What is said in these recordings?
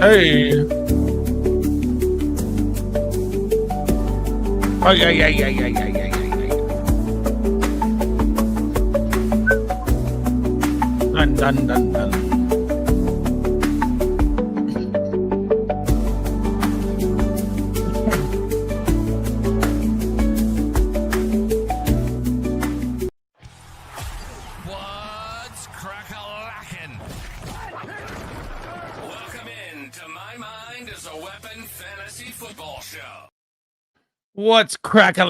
Hey. Oh, yeah. Dun. What's crack-a-lackin'? Welcome in to My Mind is a Weapon Fantasy Football Show. What's crackin'?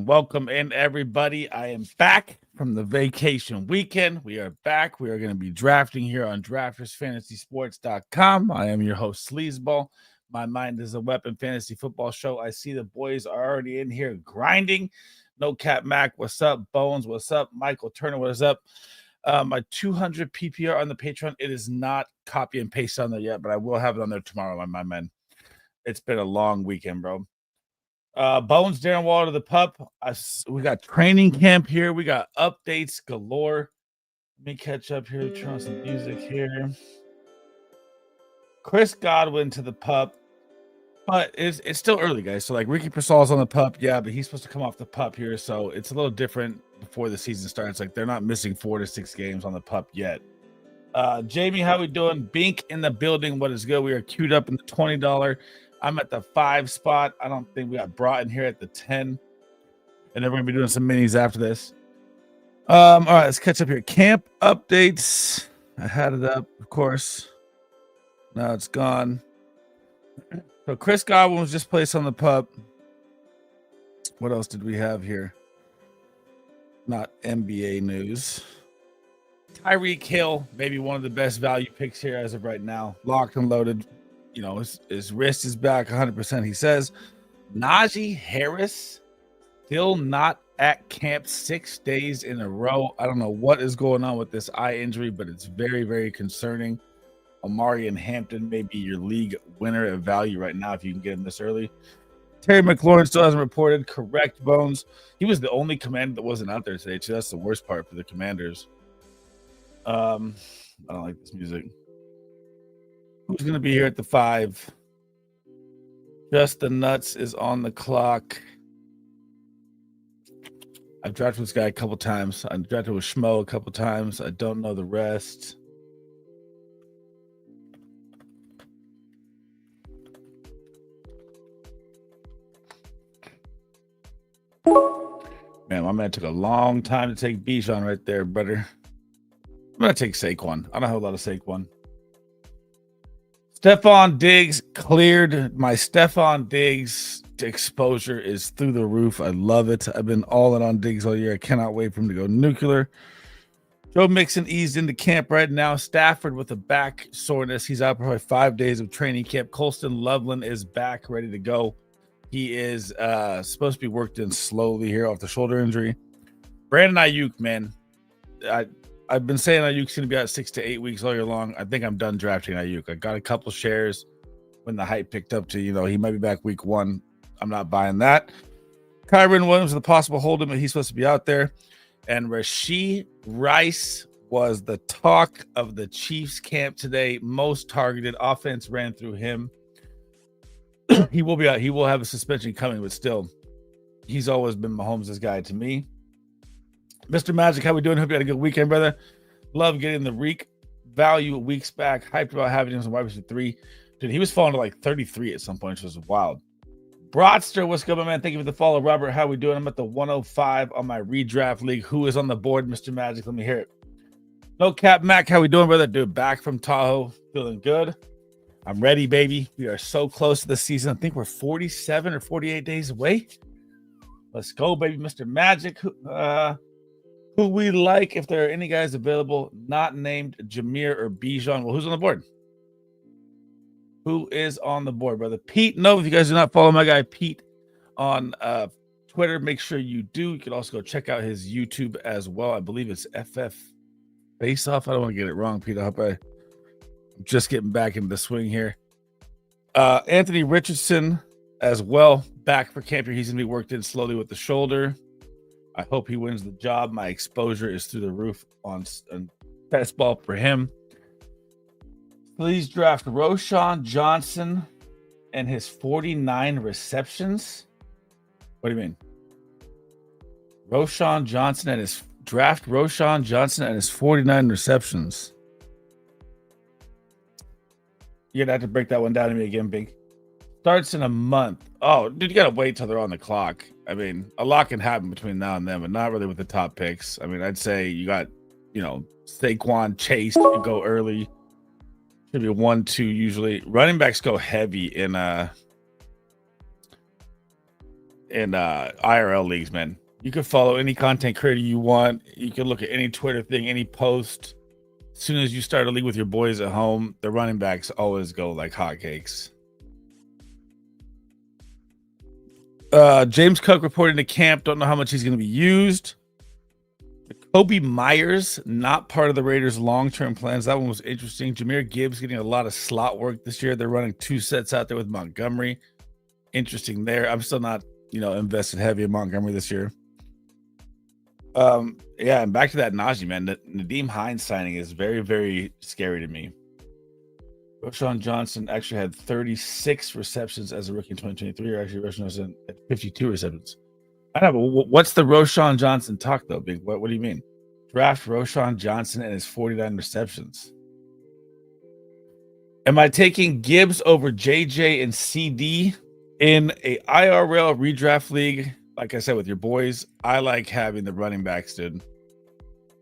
Welcome in, everybody. I am back from the vacation weekend. We are back. We are going to be drafting here on DraftersFantasySports.com. I am your host, Sleezbomb. My Mind is a Weapon Fantasy Football Show. I see the boys are already in here grinding. No Cap Mac, what's up? Bones, what's up? Michael Turner, what is up? My 200 PPR on the Patreon. It is not copy and paste on there yet, but I will have it on there tomorrow, my man. It's been a long weekend, bro. Bones, Darren Waller, the pup. We got training camp here. We got updates galore. Let me catch up here. Turn on some music here. Chris Godwin to the pup. But it's still early, guys. So, like, Ricky Persal's on the pup. Yeah, but he's supposed to come off the pup here. So, it's a little different before the season starts. Like, they're not missing 4 to 6 games on the pup yet. Jamie, how we doing? Bink in the building. What is good? We are queued up in the $20. I'm at the 5 spot. I don't think we got brought in here at the 10. And then we're going to be doing some minis after this. All right, let's catch up here. Camp updates. I had it up, of course. Now it's gone. So Chris Godwin was just placed on the pup. What else did we have here? Not NBA news. Tyreek Hill, maybe one of the best value picks here as of right now. Locked and loaded. You know, his wrist is back 100%, he says. Najee Harris still not at camp 6 days in a row. I don't know what is going on with this eye injury, but it's very, very concerning. Amari and Hampton may be your league winner at value right now if you can get him this early. Terry McLaurin still hasn't reported. Correct, Bones. He was the only commander that wasn't out there today, too. That's the worst part for the Commanders. I don't like this music. Who's going to be here at the 5? Just the Nuts is on the clock. I've drafted this guy a couple times. I've drafted with Schmo a couple times. I don't know the rest. Man, my man took a long time to take Bijan right there, brother. I'm going to take Saquon. I don't have a lot of Saquon. Stephon Diggs cleared. My Stephon Diggs exposure is through the roof. I love it. I've been all in on Diggs all year. I cannot wait for him to go nuclear. Joe Mixon eased into camp right now. Stafford with a back soreness. He's out probably 5 days of training camp. Colston Loveland is back, ready to go. He is supposed to be worked in slowly here off the shoulder injury. Brandon Ayuk, man. I've been saying Ayuk's going to be out 6 to 8 weeks all year long. I think I'm done drafting Ayuk. I got a couple shares when the hype picked up to, he might be back week 1. I'm not buying that. Kyron Williams is the possible hold him. He's supposed to be out there. And Rashee Rice was the talk of the Chiefs camp today. Most targeted offense ran through him. He will be out. He will have a suspension coming, but still, he's always been Mahomes' guy to me. Mr. Magic, how we doing? Hope you had a good weekend, brother. Love getting the Reek value weeks back. Hyped about having him as a wide receiver 3. Dude, he was falling to like 33 at some point, which was wild. Broadster, what's good, my man? Thank you for the follow. Robert, how we doing? I'm at the 105 on my redraft league. Who is on the board, Mr. Magic? Let me hear it. No Cap Mac, how we doing, brother? Dude, back from Tahoe. Feeling good. I'm ready, baby. We are so close to the season. I think we're 47 or 48 days away. Let's go, baby. Mr. Magic. Who we like, if there are any guys available, not named Jameer or Bijan. Well, who's on the board? Who is on the board, brother? Pete. No, if you guys do not follow my guy Pete on Twitter, make sure you do. You can also go check out his YouTube as well. I believe it's FF Face Off. I don't want to get it wrong, Pete. I hope I'm just getting back into the swing here. Anthony Richardson as well, back for camp here. He's going to be worked in slowly with the shoulder. I hope he wins the job. My exposure is through the roof on best ball for him. Please draft Roschon Johnson and his 49 receptions. What do you mean? Roschon Johnson and his 49 receptions. You're gonna have to break that one down to me again, Big. Starts in a month. Oh, dude, you gotta wait till they're on the clock. I mean, a lot can happen between now and then, but not really with the top picks. I mean, I'd say you got, Saquon, Chase to go early. Should be 1-2 usually. Running backs go heavy in IRL leagues, man. You can follow any content creator you want. You can look at any Twitter thing, any post. As soon as you start a league with your boys at home, the running backs always go like hotcakes. James Cook reporting to camp. Don't know how much he's going to be used. Kobe Myers, not part of the Raiders' long-term plans. That one was interesting. Jahmyr Gibbs getting a lot of slot work this year. They're running 2 sets out there with Montgomery. Interesting there. I'm still not, invested heavy in Montgomery this year. Yeah, and back to that Najee, man. The Nadeem Hines signing is very, very scary to me. Roschon Johnson actually had 36 receptions as a rookie in 2023, or actually Roschon Johnson had 52 receptions. I know, but what's the Roschon Johnson talk, though, Big? What do you mean? Draft Roschon Johnson and his 49 receptions. Am I taking Gibbs over JJ and CD in a IRL redraft league? Like I said, with your boys, I like having the running backs, dude.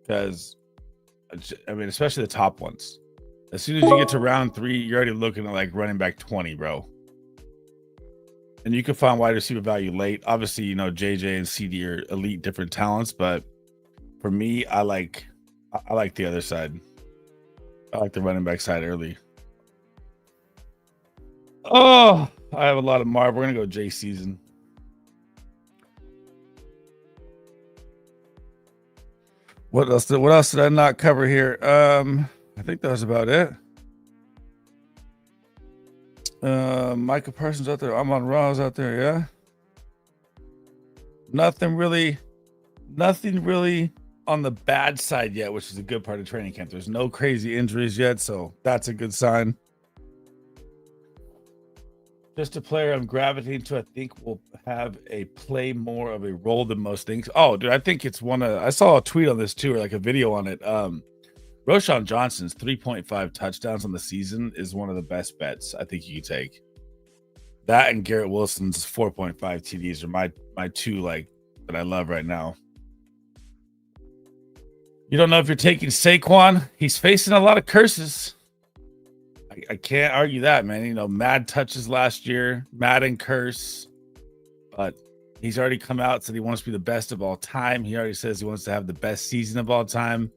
Because, I mean, especially the top ones. As soon as you get to round 3, you're already looking at like running back 20, bro. And you can find wide receiver value late. Obviously, JJ and CD are elite different talents, but for me, I like the other side. I like the running back side early. Oh, I have a lot of Marv. We're gonna go J season. What else did I not cover here? I think that was about it. Micah Parsons out there. Amon Ra's out there. Yeah. Nothing really on the bad side yet, which is a good part of training camp. There's no crazy injuries yet, so that's a good sign. Just a player I'm gravitating to. I think will have a play more of a role than most things. Oh, dude, I think it's I saw a tweet on this too, or like a video on it. Roschon Johnson's 3.5 touchdowns on the season is one of the best bets I think you could take. That and Garrett Wilson's 4.5 TDs are my two that I love right now. You don't know if you're taking Saquon. He's facing a lot of curses. I can't argue that, man. Mad touches last year, Madden curse, but he's already come out, said he wants to be the best of all time. He already says he wants to have the best season of all time.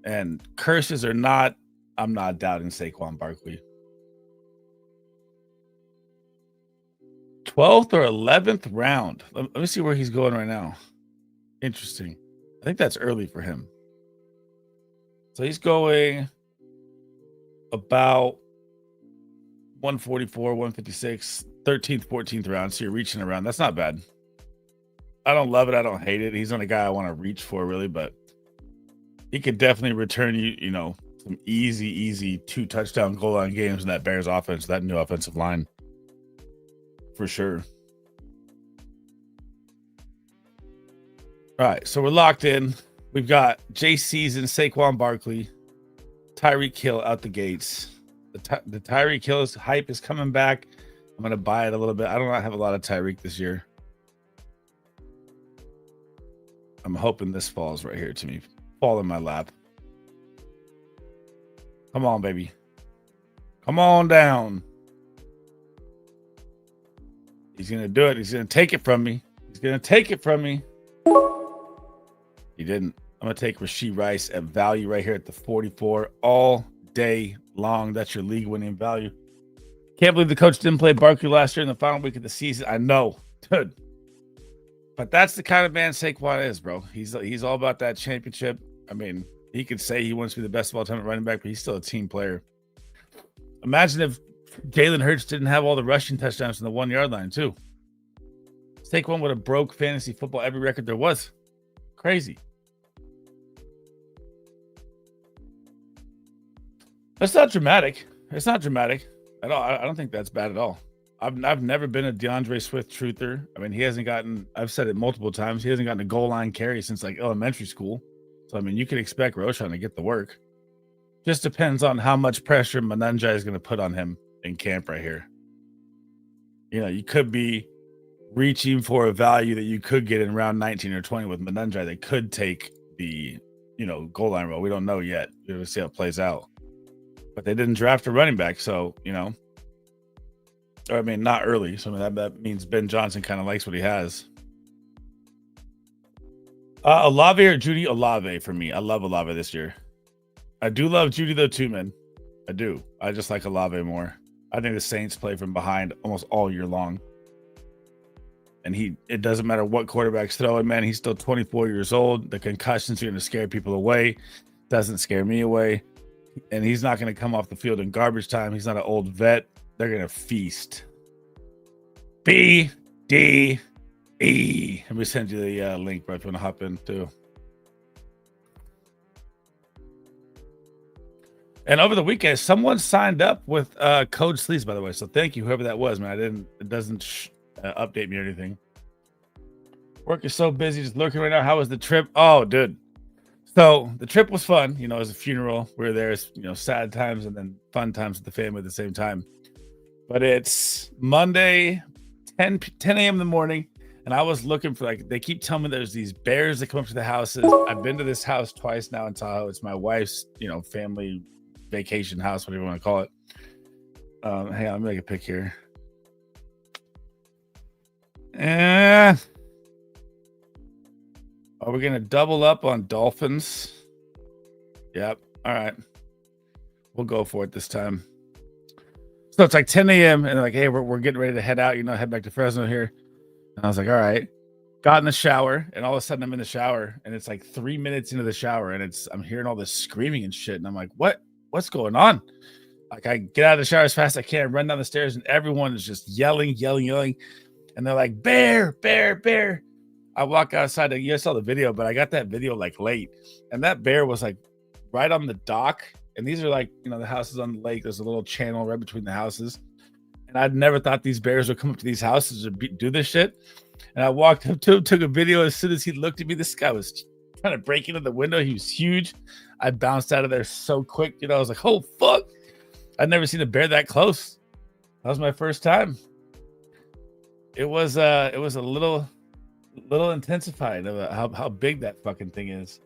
And curses or not, I'm not doubting Saquon Barkley. 12th or 11th round. Let me see where he's going right now. Interesting. I think that's early for him. So he's going about 144, 156, 13th, 14th round. So you're reaching around. That's not bad. I don't love it. I don't hate it. He's not a guy I want to reach for, really, but he could definitely return you, some easy 2 touchdown goal line games in that Bears offense, that new offensive line. For sure. All right, so we're locked in. We've got J Season, Saquon Barkley, Tyreek Hill out the gates. The Tyreek Hill's hype is coming back. I'm going to buy it a little bit. I don't have a lot of Tyreek this year. I'm hoping this falls right here to me. Fall in my lap. Come on, baby. Come on down. He's going to do it. He's going to take it from me. He's going to take it from me. He didn't. I'm going to take Rashee Rice at value right here at the 44 all day long. That's your league winning value. Can't believe the coach didn't play Barkley last year in the final week of the season. I know, dude. But that's the kind of man Saquon is, bro. He's all about that championship. I mean, he could say he wants to be the best of all time at running back, but he's still a team player. Imagine if Jalen Hurts didn't have all the rushing touchdowns from the 1 yard line, too. Saquon would have broke fantasy football every record there was. Crazy. That's not dramatic. It's not dramatic at all. I don't think that's bad at all. I've never been a DeAndre Swift truther. I mean, he hasn't gotten, I've said it multiple times, he hasn't gotten a goal line carry since like elementary school. So, I mean, you can expect Roshan to get the work. Just depends on how much pressure Manunjai is going to put on him in camp right here. You know, you could be reaching for a value that you could get in round 19 or 20 with Manunjai that could take the, you know, goal line role. We don't know yet. We'll see how it plays out. But they didn't draft a running back, so, you know, or I mean, not early. So I mean, that means Ben Johnson kind of likes what he has. Olave or Judy? Olave for me. I love Olave this year. I do love Judy though too, man. I do. I just like Olave more. I think the Saints play from behind almost all year long. And it doesn't matter what quarterback's throwing, man. He's still 24 years old. The concussions are going to scare people away. Doesn't scare me away. And he's not going to come off the field in garbage time. He's not an old vet. They're going to feast. B, D, E. Let me send you the link, bro, if you want to hop in too. And over the weekend, someone signed up with code Sleez, by the way. So thank you, whoever that was, man. It doesn't update me or anything. Work is so busy, just lurking right now. How was the trip? Oh, dude. So the trip was fun. You know, it was a funeral. We were there, you know, sad times and then fun times with the family at the same time. But it's Monday, 10 a.m. in the morning. And I was looking for, like, they keep telling me there's these bears that come up to the houses. I've been to this house twice now in Tahoe. It's my wife's, you know, family vacation house, whatever you want to call it. Hang on, let me make a pic here. Are we gonna double up on Dolphins? Yep. All right. We'll go for it this time. So it's like 10 a.m. and they're like, hey, we're getting ready to head out, you know, head back to Fresno here. And I was like, all right. Got in the shower, and all of a sudden I'm in the shower, and it's like 3 minutes into the shower, and I'm hearing all this screaming and shit, and I'm like, what's going on? Like, I get out of the shower as fast as I can, run down the stairs, and everyone is just yelling. And they're like, bear, bear, bear. I walk outside. You guys saw the video, but I got that video like late. And that bear was like right on the dock. And these are like, you know, the houses on the lake. There's a little channel right between the houses. And I'd never thought these bears would come up to these houses to do this shit. And I walked up to him, took a video. As soon as he looked at me, this guy was trying to break into the window. He was huge. I bounced out of there so quick. You know, I was like, oh, fuck. I'd never seen a bear that close. That was my first time. It was a little intensified of how big that fucking thing is.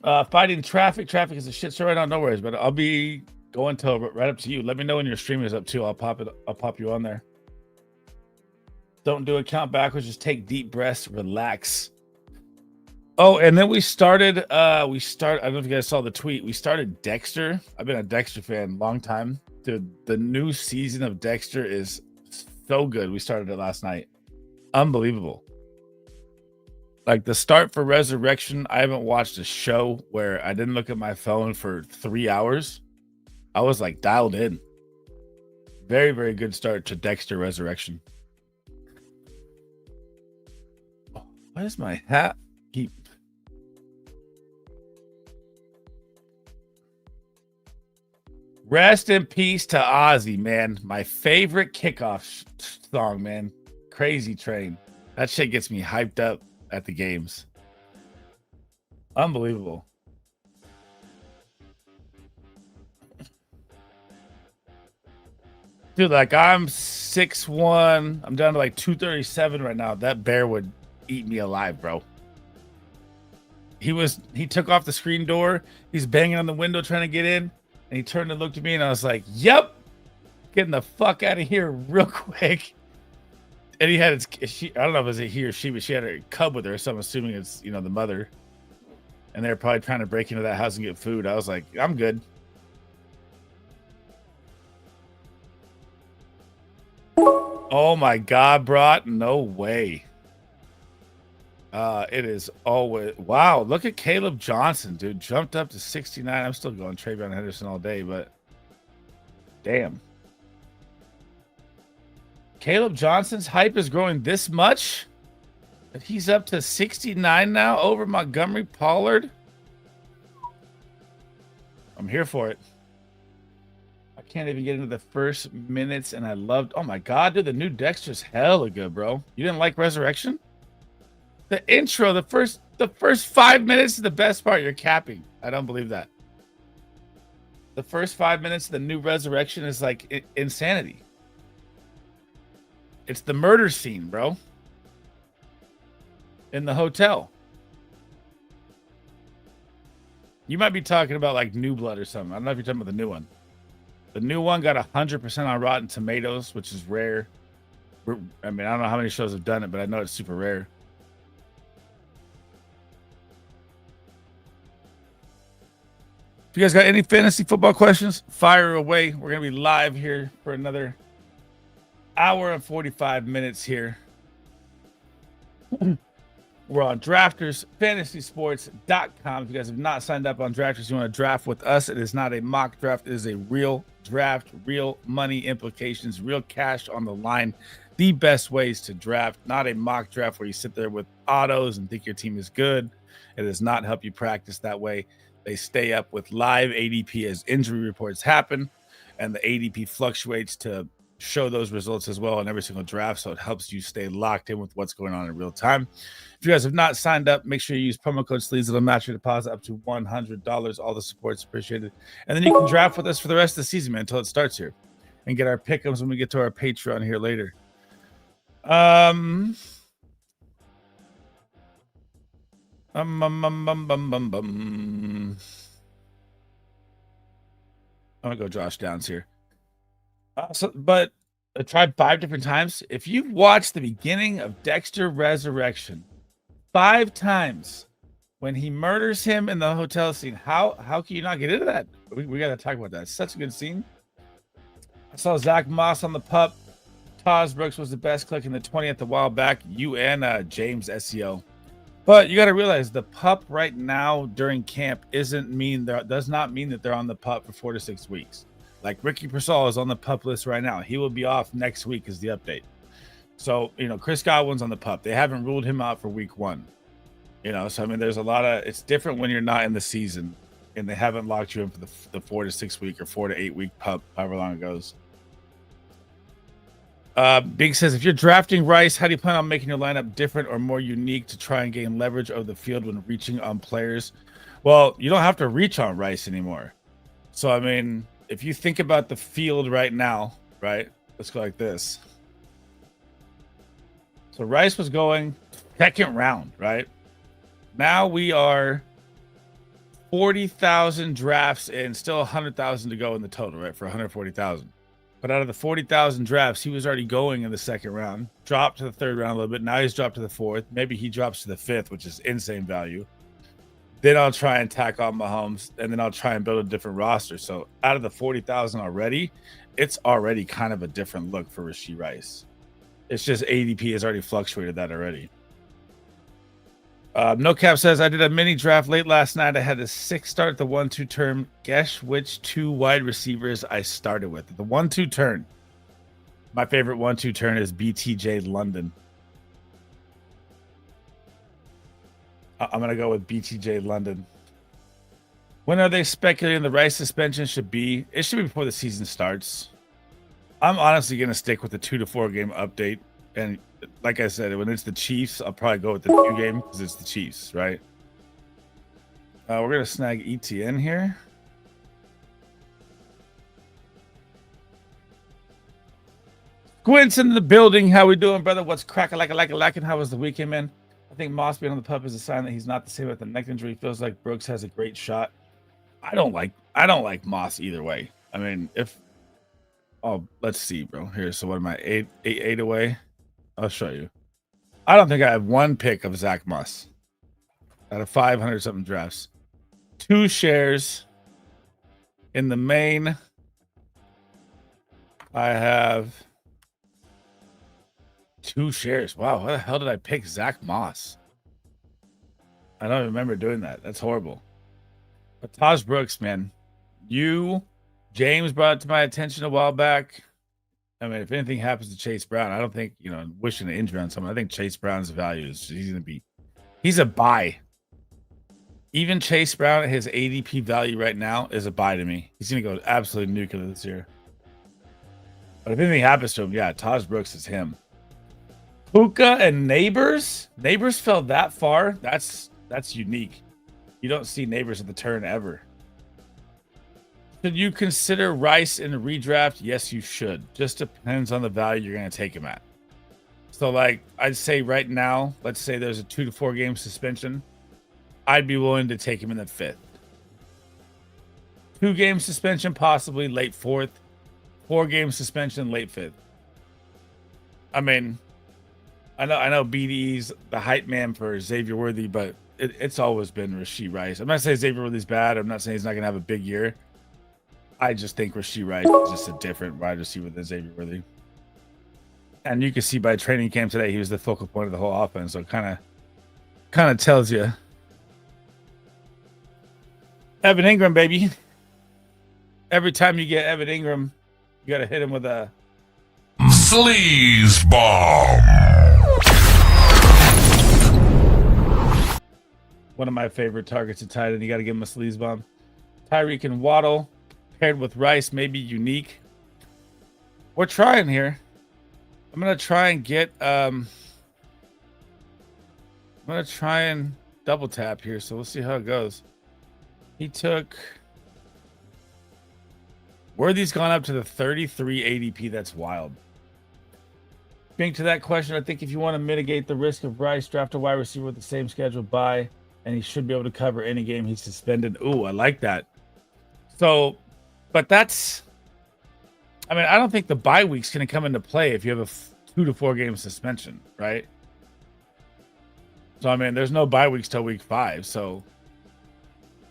Fighting traffic. Traffic is a shit show right now. No worries, but I'll be going till right up to you. Let me know when your stream is up too. I'll pop you on there. Don't do it. Count backwards. Just take deep breaths. Relax. Oh, and then we started. I don't know if you guys saw the tweet. We started Dexter. I've been a Dexter fan a long time. Dude, the new season of Dexter is so good. We started it last night. Unbelievable. Like the start for Resurrection, I haven't watched a show where I didn't look at my phone for 3 hours. I was like dialed in. Very, very good start to Dexter Resurrection. Why does my hat keep... Rest in peace to Ozzy, man. My favorite kickoff song, man. Crazy Train. That shit gets me hyped up at the games. Unbelievable. Dude, like, I'm 6'1". I'm down to like 237 right now. That bear would eat me alive, bro. He took off the screen door. He's banging on the window trying to get in. And he turned and looked at me, and I was like, yep, getting the fuck out of here real quick. And he had I don't know if it was a he or she, but she had a cub with her, so I'm assuming it's, you know, the mother. And they're probably trying to break into that house and get food. I was like, I'm good. Oh my God, Brat. No way. It is always, wow, look at Caleb Johnson, dude. Jumped up to 69. I'm still going Travion Henderson all day, but damn. Caleb Johnson's hype is growing this much? But he's up to 69 now over Montgomery Pollard. I'm here for it. can't even get into the first minutes, and I loved. Oh my god, dude, the new Dexter's hella good, bro. You didn't like Resurrection? The intro, the first 5 minutes is the best part. You're capping. I don't believe that. The first 5 minutes of the new Resurrection is like insanity. It's the murder scene, bro. In the hotel. You might be talking about like New Blood or something. I don't know if you're talking about the new one. The new one got 100% on Rotten Tomatoes, which is rare. I mean, I don't know how many shows have done it, but I know it's super rare. If you guys got any fantasy football questions, fire away. We're going to be live here for another hour and 45 minutes here. We're on draftersfantasysports.com. If you guys have not signed up on Drafters, you want to draft with us. It is not a mock draft. It is a real draft, real money implications, real cash on the line. The best ways to draft, not a mock draft where you sit there with autos and think your team is good. It does not help you practice that way. They stay up with live ADP as injury reports happen, and the ADP fluctuates to show those results as well in every single draft, so it helps you stay locked in with what's going on in real time. If you guys have not signed up, make sure you use promo code Sleez. It'll match your deposit up to $100. All the support's appreciated. And then you can draft with us for the rest of the season, man, until it starts here, and get our pick'ems when we get to our Patreon here later. I'm gonna go Josh Downs here. But I tried 5 different times. If you've watched the beginning of Dexter Resurrection 5 times when he murders him in the hotel scene, how can you not get into that? We got to talk about that. It's such a good scene. I saw Zach Moss on the pup. Taj Brooks was the best click in the 20th a while back. You and James SEO. But you got to realize the pup right now during camp does not mean that they're on the pup for 4 to 6 weeks. Like Ricky Persall is on the pup list right now. He will be off next week is the update. So, Chris Godwin's on the pup. They haven't ruled him out for week 1. So I mean, there's a lot of, it's different when you're not in the season and they haven't locked you in for the 4 to 6 week or 4 to 8 week pup, however long it goes. Big says, if you're drafting Rice, how do you plan on making your lineup different or more unique to try and gain leverage over the field when reaching on players? Well, you don't have to reach on Rice anymore. So, I mean, if you think about the field right now, right? Let's go like this. So Rice was going 2nd round, right? Now we are 40,000 drafts and still 100,000 to go in the total, right? For 140,000. But out of the 40,000 drafts, he was already going in the 2nd round, dropped to the 3rd round a little bit. Now he's dropped to the 4th. Maybe he drops to the 5th, which is insane value. Then I'll try and tack on Mahomes, and then I'll try and build a different roster. So out of the 40,000 already, it's already kind of a different look for Rashee Rice. It's just ADP has already fluctuated that already. No Cap says, I did a mini draft late last night. I had a 6 start the 1-2 turn. Guess which 2 wide receivers I started with. The 1-2 turn. My favorite 1-2 turn is BTJ London. I'm going to go with BTJ London. When are they speculating the Rice suspension should be? It should be before the season starts. I'm honestly going to stick with the 2 to 4 game update. And like I said, when it's the Chiefs, I'll probably go with the 2 game because it's the Chiefs, right? We're going to snag ETN here. Quint's in the building. How we doing, brother? What's cracking like a lacking? How was the weekend, man? I think Moss being on the pup is a sign that he's not the same with the neck injury. Feels like Brooks has a great shot. I don't like Moss either way. I mean, let's see, bro. Here, so what am I? 8 away? I'll show you. I don't think I have 1 pick of Zach Moss out of 500 something drafts. 2 shares in the main. I have 2 shares. Wow, why the hell did I pick Zach Moss? I don't remember doing that. That's horrible. But Taj Brooks, man, James brought it to my attention a while back. I mean, if anything happens to Chase Brown, I don't think, wishing an injury on someone. I think Chase Brown's value is he's a buy. Even Chase Brown at his ADP value right now is a buy to me. He's going to go absolutely nuclear this year. But if anything happens to him, yeah, Taj Brooks is him. Puka and Neighbors. Neighbors fell that far. That's unique. You don't see Neighbors at the turn ever. Should you consider Rice in a redraft? Yes, you should. Just depends on the value you're going to take him at. So, like, I'd say right now, let's say there's a 2 to 4 game suspension. I'd be willing to take him in the 5th. 2 game suspension, possibly late 4th. 4 game suspension, late 5th. I mean, I know BDE's the hype man for Xavier Worthy, but it's always been Rashee Rice. I'm not saying Xavier Worthy's bad. I'm not saying he's not going to have a big year. I just think Rashee Rice is just a different wide receiver than Xavier Worthy. And you can see by training camp today, he was the focal point of the whole offense. So it kind of tells you. Evan Ingram, baby. Every time you get Evan Ingram, you got to hit him with a Sleez bomb. One of my favorite targets at tight end. You got to give him a sleaze bomb. Tyreek and Waddle paired with Rice, maybe unique. We're trying here. I'm gonna try and get I'm gonna try and double tap here, so we'll see how it goes. He took Worthy's gone up to the 33 ADP. That's wild. Being to that question, I think if you want to mitigate the risk of Rice, draft a wide receiver with the same schedule bye, and he should be able to cover any game he's suspended. Ooh, I like that. So, but that's, I mean, I don't think the bye week's going to come into play if you have a 2 to 4 game suspension, right? So, I mean, there's no bye weeks till week 5. So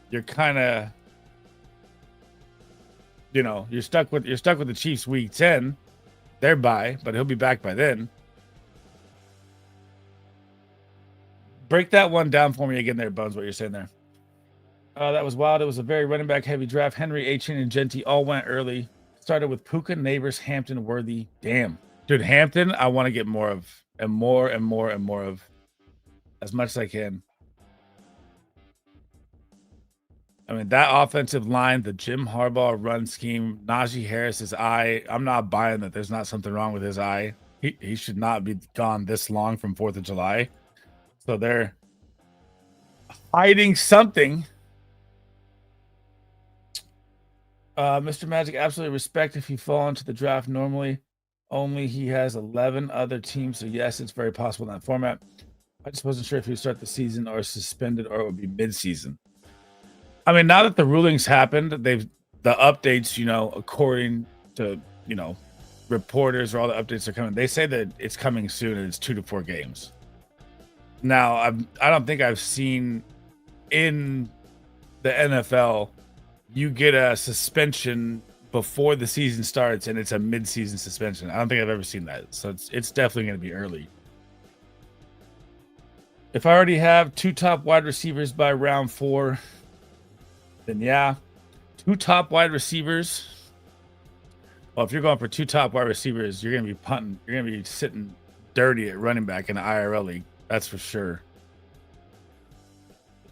you're kind of, you know, you're stuck with the Chiefs week 10. They're bye, but he'll be back by then. Break that one down for me again there, Bones, what you're saying there. That was wild. It was a very running back heavy draft. Henry, Achane, and Genty all went early. Started with Puka, Neighbors, Hampton, Worthy. Damn. Dude, Hampton, I want to get more of. And more and more and more of. As much as I can. I mean, that offensive line, the Jim Harbaugh run scheme, Najee Harris's eye. I'm not buying that there's not something wrong with his eye. He should not be gone this long from 4th of July. So they're hiding something. Mr. Magic, absolutely respect if you fall into the draft normally. Only he has 11 other teams. So, yes, it's very possible in that format. I just wasn't sure if he would start the season or suspended or it would be mid-season. I mean, now that the rulings happened, the updates, you know, according to, you know, reporters or all the updates are coming. They say that it's coming soon and it's 2 to 4 games. Now, I don't think I've seen in the NFL you get a suspension before the season starts and it's a mid-season suspension. I don't think I've ever seen that. So it's definitely going to be early. If I already have 2 top wide receivers by round 4, then yeah, 2 top wide receivers. Well, if you're going for 2 top wide receivers, you're going to be punting. You're going to be sitting dirty at running back in the IRL league. That's for sure.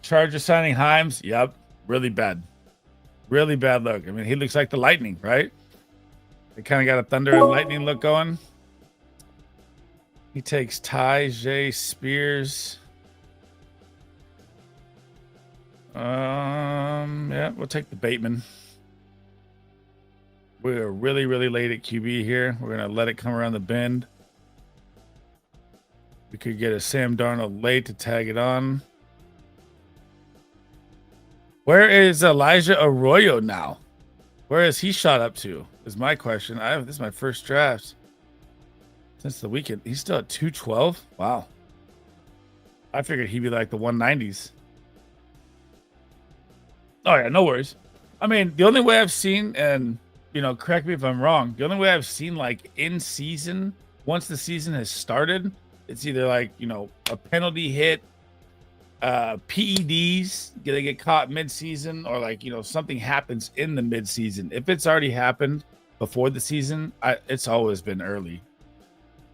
Chargers signing Himes. Yep. Really bad. Really bad look. I mean, he looks like the Lightning, right? They kind of got a Thunder and Lightning look going. He takes Tyjae Spears. Yeah, we'll take the Bateman. We're really, really late at QB here. We're going to let it come around the bend. We could get a Sam Darnold late to tag it on. Where is Elijah Arroyo now? Where has he shot up to? Is my question. This is my first draft since the weekend. He's still at 212. Wow. I figured he'd be like the 190s. Oh yeah, no worries. I mean, the only way I've seen, and you know, correct me if I'm wrong, the only way I've seen like in season, once the season has started, it's either like, you know, a penalty hit, PEDs, they get caught mid-season, or like, you know, something happens in the mid-season. If it's already happened before the season, it's always been early.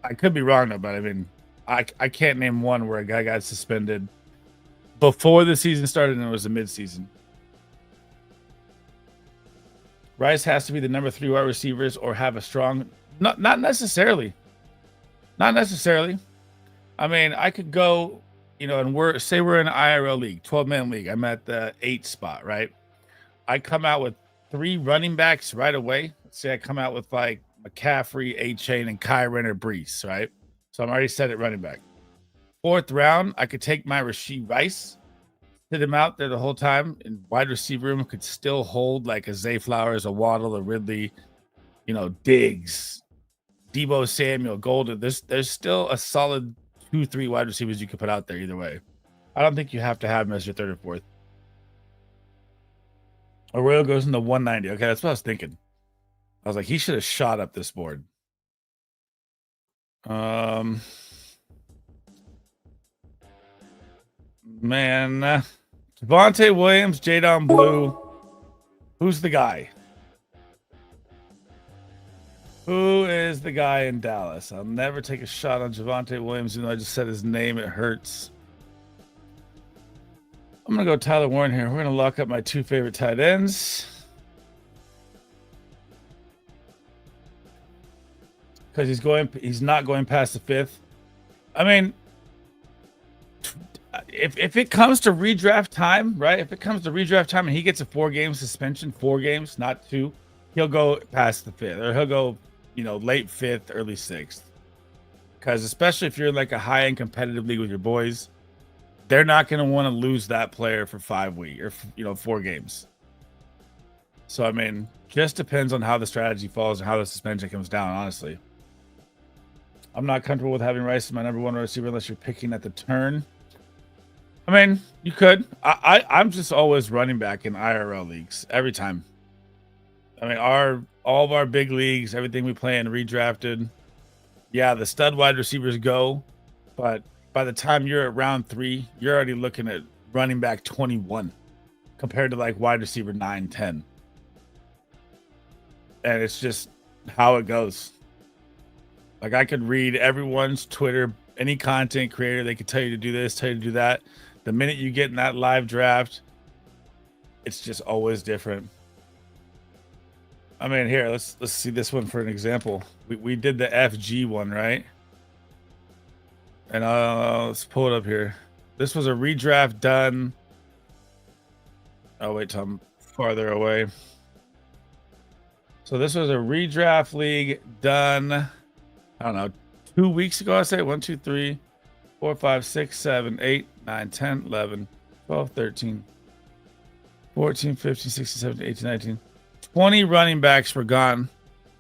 I could be wrong though, but I mean, I can't name one where a guy got suspended before the season started and it was a mid-season. Rice has to be the number 3 wide receivers or have a strong Not necessarily. Not necessarily. I mean, I could go, and we're in an IRL league, 12-man league. I'm at the 8 spot, right? I come out with 3 running backs right away. Let's say I come out with like McCaffrey, A-Chain, and Kyren or Brees, right? So I'm already set at running back. 4th round, I could take my Rashee Rice, sit him out there the whole time, and wide receiver room could still hold like a Zay Flowers, a Waddle, a Ridley, Diggs, Debo Samuel, Golden. There's still a solid 2-3 wide receivers you could put out there either way. I don't think you have to have him as your 3rd or 4th. Arroyo goes into 190. Okay, that's what I was thinking. I was like, he should have shot up this board. Man, Javonte Williams, Jadon Blue. Who's the guy? Who is the guy in Dallas? I'll never take a shot on Javonte Williams, even though I just said his name. It hurts. I'm going to go Tyler Warren here. We're going to lock up my 2 favorite tight ends. Because he's not going past the 5th. I mean, if it comes to redraft time, right? If it comes to redraft time and he gets a 4-game suspension, 4 games, not 2, he'll go past the 5th, or he'll go, late 5th, early 6th. Because especially if you're in like a high-end competitive league with your boys, they're not going to want to lose that player for 5 weeks or 4 games. So I mean, just depends on how the strategy falls and how the suspension comes down. Honestly, I'm not comfortable with having Rice as my number 1 receiver unless you're picking at the turn. I mean, you could. I'm just always running back in IRL leagues every time. I mean, all of our big leagues, everything we play in redrafted. Yeah, the stud wide receivers go, but by the time you're at round 3, you're already looking at running back 21 compared to like wide receiver 9, 10. And it's just how it goes. Like I could read everyone's Twitter, any content creator, they could tell you to do this, tell you to do that. The minute you get in that live draft, it's just always different. I mean, here, let's see this one for an example. We did the FG one, right? And let's pull it up here. This was a redraft done. Oh, wait till I'm farther away. So this was a redraft league done, I don't know, 2 weeks ago, I say 1, 2, 3, 4, 5, 6, 7, 8, 9, 10, 11, 12, 13, 14, 15, 16, 17, 18, 19. 20 running backs were gone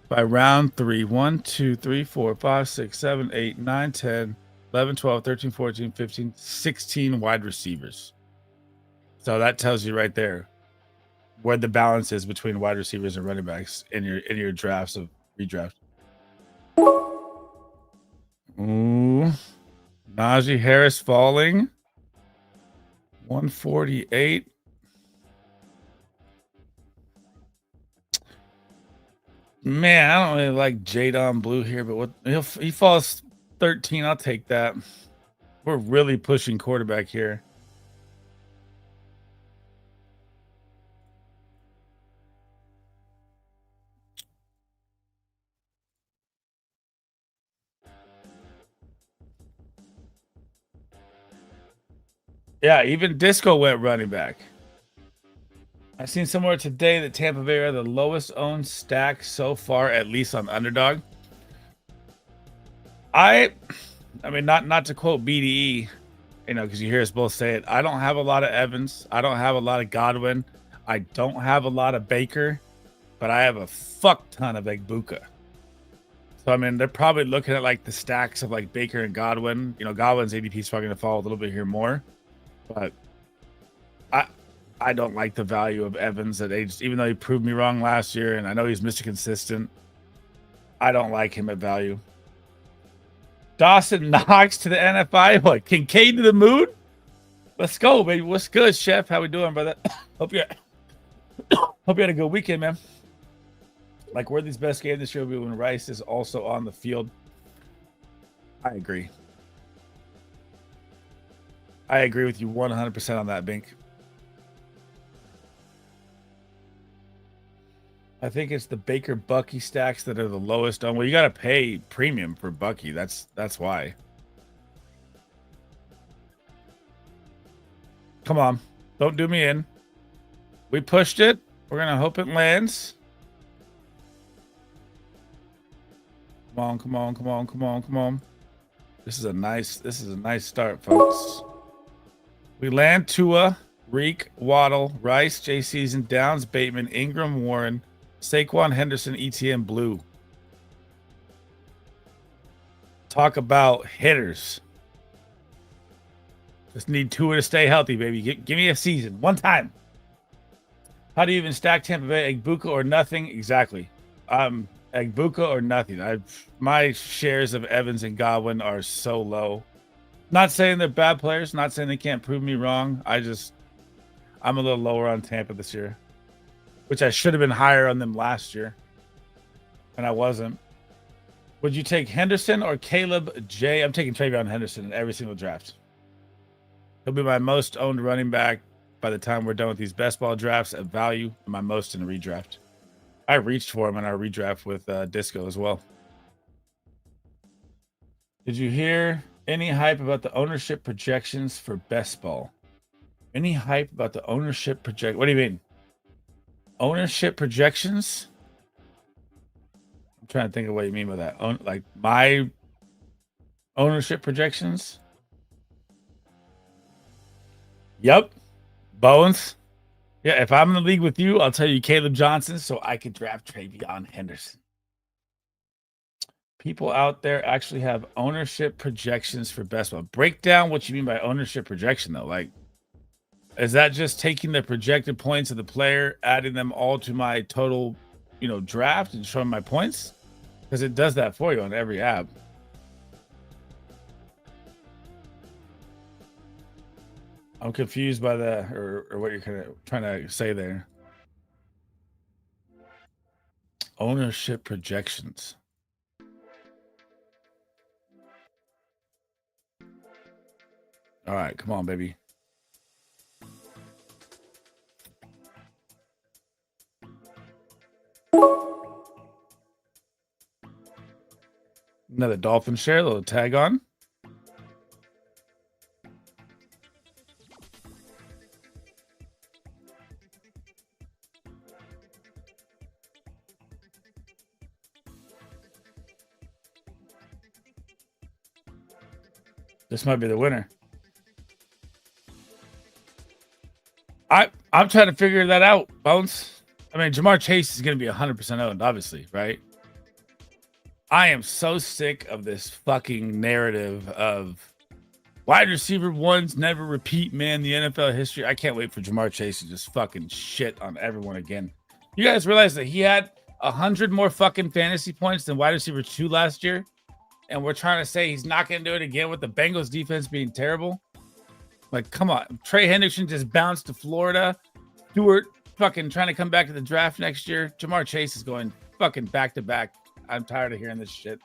by round 3. 1, 2, 3, 4, 5, 6, 7, 8, 9, 10, 11, 12, 13, 14, 15, 16 wide receivers. So that tells you right there where the balance is between wide receivers and running backs in your drafts of redraft. Ooh. Najee Harris falling. 148. Man, I don't really like Jadon Blue here, but he falls 13. I'll take that. We're really pushing quarterback here. Yeah, even Disco went running back. I seen somewhere today that Tampa Bay are the lowest owned stack so far, at least on Underdog. I mean, not to quote BDE, because you hear us both say it. I don't have a lot of Evans. I don't have a lot of Godwin. I don't have a lot of Baker, but I have a fuck ton of Egbuka. So I mean, they're probably looking at like the stacks of like Baker and Godwin. Godwin's ADP is probably going to fall a little bit here more, but I don't like the value of Evans at age, even though he proved me wrong last year, and I know he's Mr. Consistent. I don't like him at value. Dawson Knox to the NFI. What? Kincaid to the moon? Let's go, baby. What's good, Chef? How we doing, brother? Hope you had a good weekend, man. Like Worthy's best game this year will be when Rice is also on the field. I agree. I agree with you 100% on that, Bink. I think it's the Baker Bucky stacks that are the lowest on. Well, you got to pay premium for Bucky. That's why. Come on. Don't do me in. We pushed it. We're going to hope it lands. Come on, come on, come on, come on, come on. This is a nice start, folks. We land Tua, Reek, Waddle, Rice, J. Season, Downs, Bateman, Ingram, Warren, Saquon, Henderson, ETN, Blue. Talk about hitters. Just need Tua to stay healthy, baby. Give me a season. One time. How do you even stack Tampa Bay? Egbuka or nothing? Exactly. Egbuka or nothing. My shares of Evans and Godwin are so low. Not saying they're bad players. Not saying they can't prove me wrong. I'm a little lower on Tampa this year, which I should have been higher on them last year, and I wasn't. Would you take Henderson or Caleb J? I'm taking Travion Henderson in every single draft. He'll be my most owned running back by the time we're done with these best ball drafts at value, and my most in a redraft. I reached for him in our redraft with Disco as well. Did you hear any hype about the ownership projections for best ball? Any hype about the ownership project? What do you mean? Ownership projections? I'm trying to think of what you mean by that. Like my ownership projections? Yep. Bones. Yeah, if I'm in the league with you, I'll tell you Caleb Johnson so I could draft Travion Henderson. People out there actually have ownership projections for best ball. Break down what you mean by ownership projection, though. Like, is that just taking the projected points of the player, adding them all to my total, draft and showing my points? Because it does that for you on every app. I'm confused by or what you're kind of trying to say there. Ownership projections. All right, come on, baby. Another dolphin share, a little tag on. This might be the winner. I'm trying to figure that out, Bones. I mean, Jamar Chase is going to be 100% owned, obviously, right? I am so sick of this fucking narrative of wide receiver ones never repeat, man, the NFL history. I can't wait for Jamar Chase to just fucking shit on everyone again. You guys realize that he had 100 more fucking fantasy points than wide receiver 2 last year? And we're trying to say he's not going to do it again with the Bengals defense being terrible? Like, come on. Trey Hendrickson just bounced to Florida. Stewart fucking trying to come back to the draft next year. Jamar Chase is going fucking back-to-back. I'm tired of hearing this shit.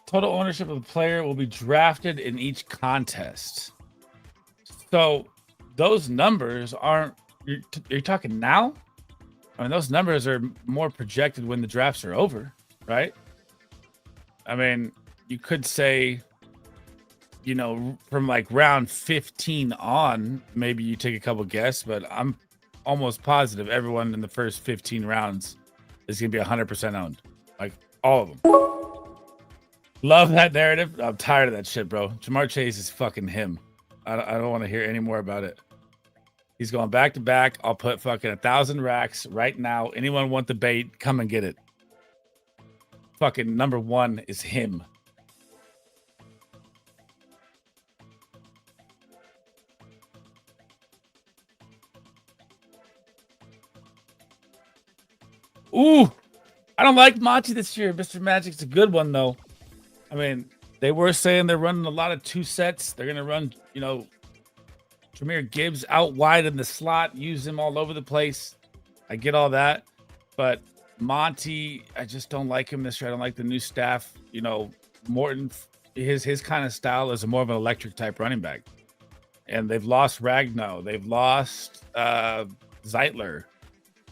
Total ownership of the player will be drafted in each contest. So those numbers aren't... You're talking now? I mean, those numbers are more projected when the drafts are over, right? I mean, you could say, from like round 15 on, maybe you take a couple guesses, but I'm almost positive everyone in the first 15 rounds is going to be 100% owned. Like, all of them. Love that narrative. I'm tired of that shit, bro. Jamar Chase is fucking him. I don't want to hear any more about it. He's going back to back. I'll put fucking 1,000 racks right now. Anyone want the bait? Come and get it. Fucking number one is him. Ooh, I don't like Monty this year. Mr. Magic's a good one, though. I mean, they were saying they're running a lot of 2 sets. They're going to run, Jahmyr Gibbs out wide in the slot, use him all over the place. I get all that. But Monty, I just don't like him this year. I don't like the new staff. Morton, his kind of style is more of an electric type running back. And they've lost Ragnow. They've lost Zeitler.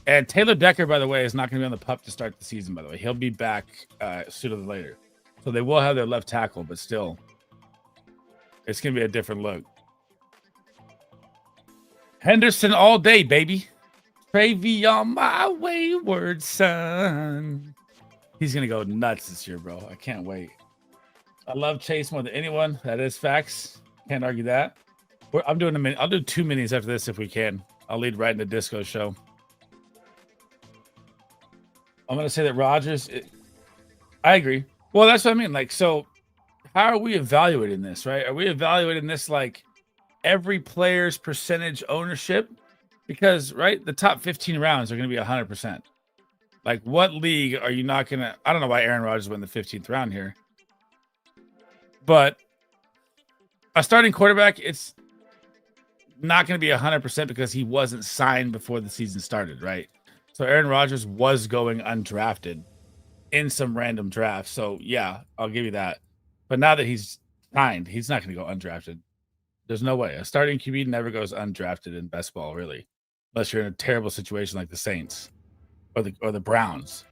And Taylor Decker, by the way, is not going to be on the pup to start the season, by the way. He'll be back sooner than later. So they will have their left tackle, but still, it's going to be a different look. Henderson all day, baby. Travion, my wayward son. He's going to go nuts this year, bro. I can't wait. I love Chase more than anyone. That is facts. Can't argue that. I'm doing a minute. I'll do 2 minis after this if we can. I'll lead right into Disco show. I'm going to say that Rodgers, I agree. Well, that's what I mean. Like, so how are we evaluating this, right? Are we evaluating this like every player's percentage ownership? Because, right, the top 15 rounds are going to be 100%. Like, what league are you not going to? I don't know why Aaron Rodgers went the 15th round here. But a starting quarterback, it's not going to be 100% because he wasn't signed before the season started, right? So Aaron Rodgers was going undrafted in some random draft. So, yeah, I'll give you that. But now that he's signed, he's not going to go undrafted. There's no way. A starting QB never goes undrafted in best ball, really, unless you're in a terrible situation like the Saints or the Browns.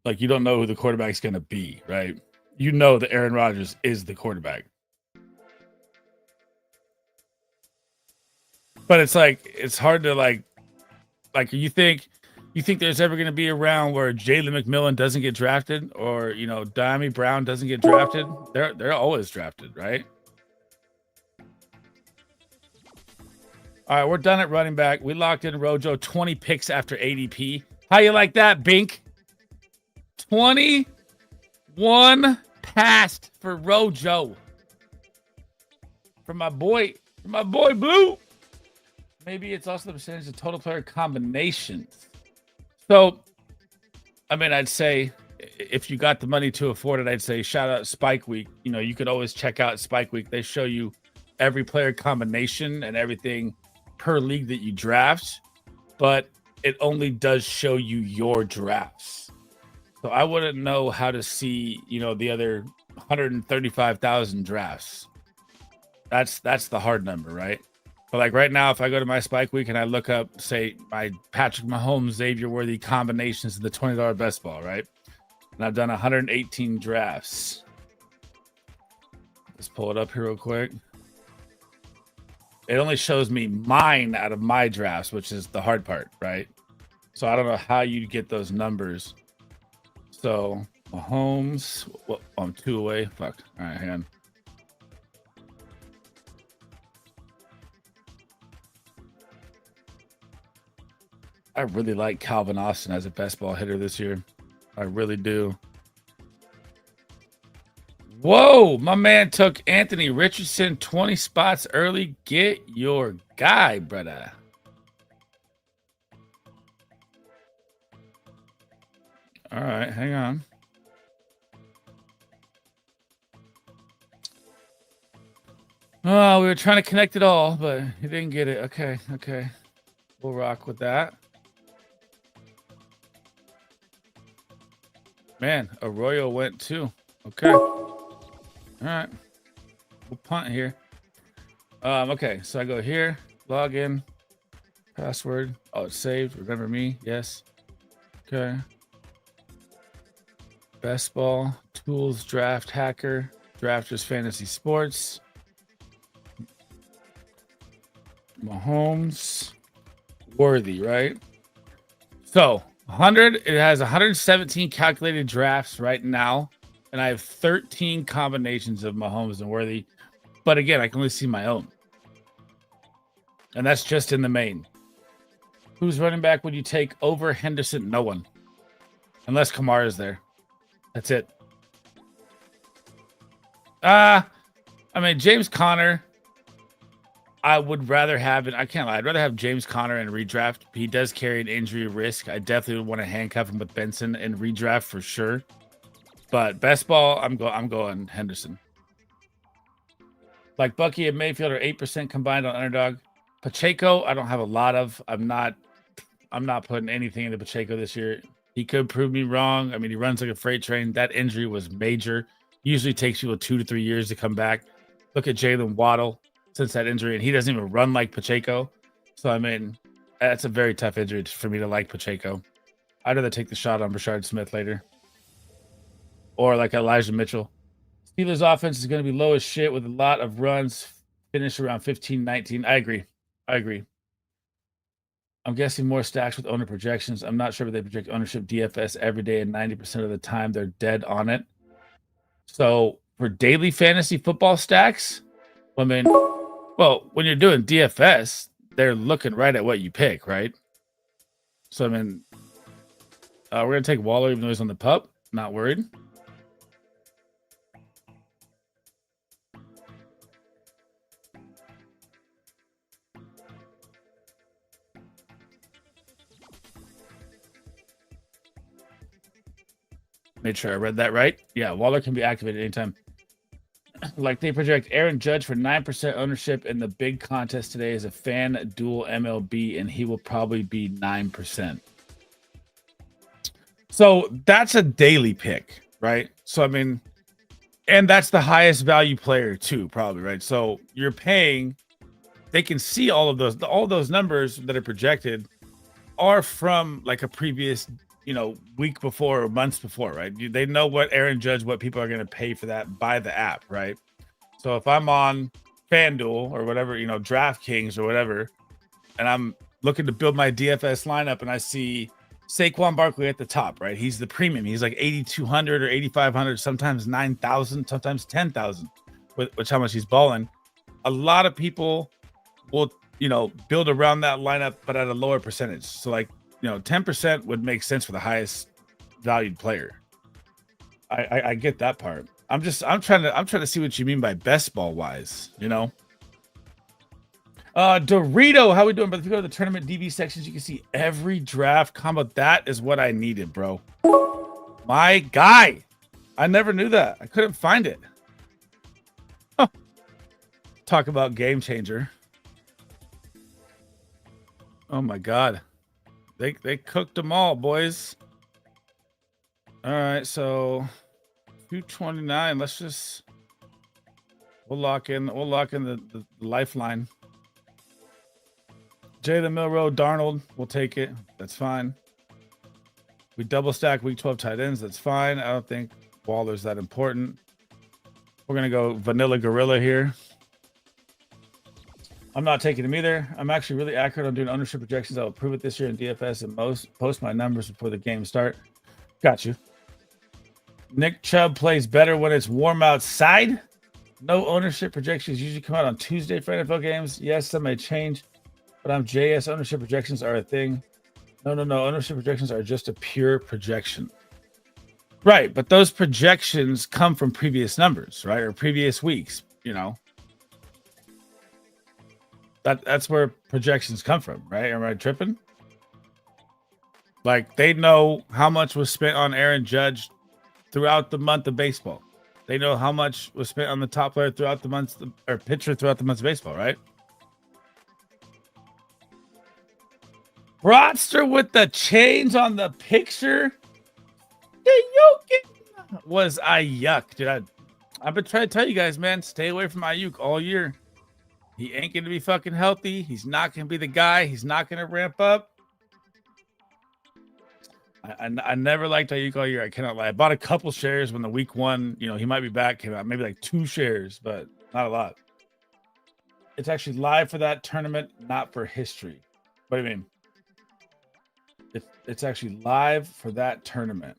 Like, you don't know who the quarterback's going to be, right? You know that Aaron Rodgers is the quarterback. But it's like, it's hard to like you think there's ever going to be a round where Jalen McMillan doesn't get drafted, or, you know, Diami Brown doesn't get drafted? They're always drafted, right? All right, we're done at running back. We locked in Rojo, 20 picks after ADP. How you like that, Bink? 21 passed for Rojo. For my boy Blue. Maybe it's also the percentage of total player combinations. So, I mean, I'd say if you got the money to afford it, I'd say shout out Spike Week. You know, you could always check out Spike Week. They show you every player combination and everything per league that you draft, but it only does show you your drafts. So I wouldn't know how to see, you know, the other 135,000 drafts. That's the hard number, right? But like right now, if I go to my Spike Week and I look up, say, my Patrick Mahomes, Xavier Worthy combinations of the $20 best ball, right? And I've done 118 drafts. Let's pull it up here real quick. It only shows me mine out of my drafts, which is the hard part, right? So I don't know how you get those numbers. So Mahomes, well, I'm 2 away. Fuck. All right, hang on. I really like Calvin Austin as a best ball hitter this year. I really do. Whoa, my man took Anthony Richardson 20 spots early. Get your guy, brother. All right, hang on. Oh, we were trying to connect it all, but he didn't get it. Okay. We'll rock with that. Man, Arroyo went too. Okay. All right. We'll punt here. Okay, so I go here, log in, password. Oh, it's saved. Remember me? Yes. Okay. Best ball, tools, draft, hacker, drafters, fantasy sports. Mahomes, Worthy, right? So 100, it has 117 calculated drafts right now, and I have 13 combinations of Mahomes and Worthy. But again, I can only see my own, and that's just in the main. Who's running back would you take over Henderson? No one, unless Kamara is there. That's it. I mean, James Conner, I would rather have it. I can't lie. I'd rather have James Conner in redraft. He does carry an injury risk. I definitely would want to handcuff him with Benson in redraft for sure. But best ball, I'm going Henderson. Like Bucky and Mayfield are 8% combined on underdog. Pacheco, I don't have a lot of. I'm not putting anything into Pacheco this year. He could prove me wrong. I mean, he runs like a freight train. That injury was major. Usually takes people 2 to 3 years to come back. Look at Jalen Waddle since that injury, and he doesn't even run like Pacheco. So, I mean, that's a very tough injury for me to like Pacheco. I'd rather take the shot on Rashard Smith later. Or like Elijah Mitchell. Steelers offense is going to be low as shit with a lot of runs, finish around 15-19. I agree. I'm guessing more stacks with owner projections. I'm not sure if they project ownership DFS every day, and 90% of the time they're dead on it. So for daily fantasy football stacks, I mean, well, when you're doing DFS, they're looking right at what you pick, right? So, I mean, we're going to take Waller even though he's on the pup. Not worried. Made sure I read that right. Yeah, Waller can be activated anytime. Like they project Aaron Judge for 9% ownership in the big contest today as a fan dual MLB, and he will probably be 9%. So that's a daily pick, right? So, I mean, and that's the highest value player too, probably, right? So you're paying, they can see all of those numbers that are projected are from like a previous, week before or months before, right? They know what Aaron Judge, what people are going to pay for that by the app, right? So if I'm on FanDuel or whatever, DraftKings or whatever, and I'm looking to build my DFS lineup and I see Saquon Barkley at the top, right? He's the premium. He's like 8,200 or 8,500, sometimes 9,000, sometimes 10,000, which how much he's balling. A lot of people will, build around that lineup, but at a lower percentage. So like, 10% would make sense for the highest valued player. I get that part. I'm trying to see what you mean by best ball wise, Dorito, how we doing? But if you go to the tournament DV sections, you can see every draft combo. That is what I needed, bro. My guy. I never knew that. I couldn't find it. Huh. Talk about game changer. Oh my god. They cooked them all, boys. All right, so 229. We'll lock in the lifeline. Jalen Milroe, Darnold, we'll take it. That's fine. We double stack week 12 tight ends. That's fine. I don't think Waller's that important. We're gonna go vanilla gorilla here. I'm not taking him either. I'm actually really accurate on doing ownership projections. I'll prove it this year in DFS and post my numbers before the game start. Got you. Nick Chubb plays better when it's warm outside. No ownership projections usually come out on Tuesday for NFL games. Yes, some may change, but I'm JS. Ownership projections are a thing. No. Ownership projections are just a pure projection. Right, but those projections come from previous numbers, right? Or previous weeks, That's where projections come from, right? Am I tripping? Like they know how much was spent on Aaron Judge throughout the month of baseball. They know how much was spent on the top player throughout the months, or pitcher throughout the months of baseball, right? Broadster with the change on the picture. Was yuck, dude. I've been trying to tell you guys, man, stay away from Ayuk all year. He ain't going to be fucking healthy. He's not going to be the guy. He's not going to ramp up. I never liked Ayuk all year. I cannot lie. I bought a couple shares when the week one, he might be back, came out. Maybe like 2 shares, but not a lot. It's actually live for that tournament, not for history. What do you mean? It's actually live for that tournament.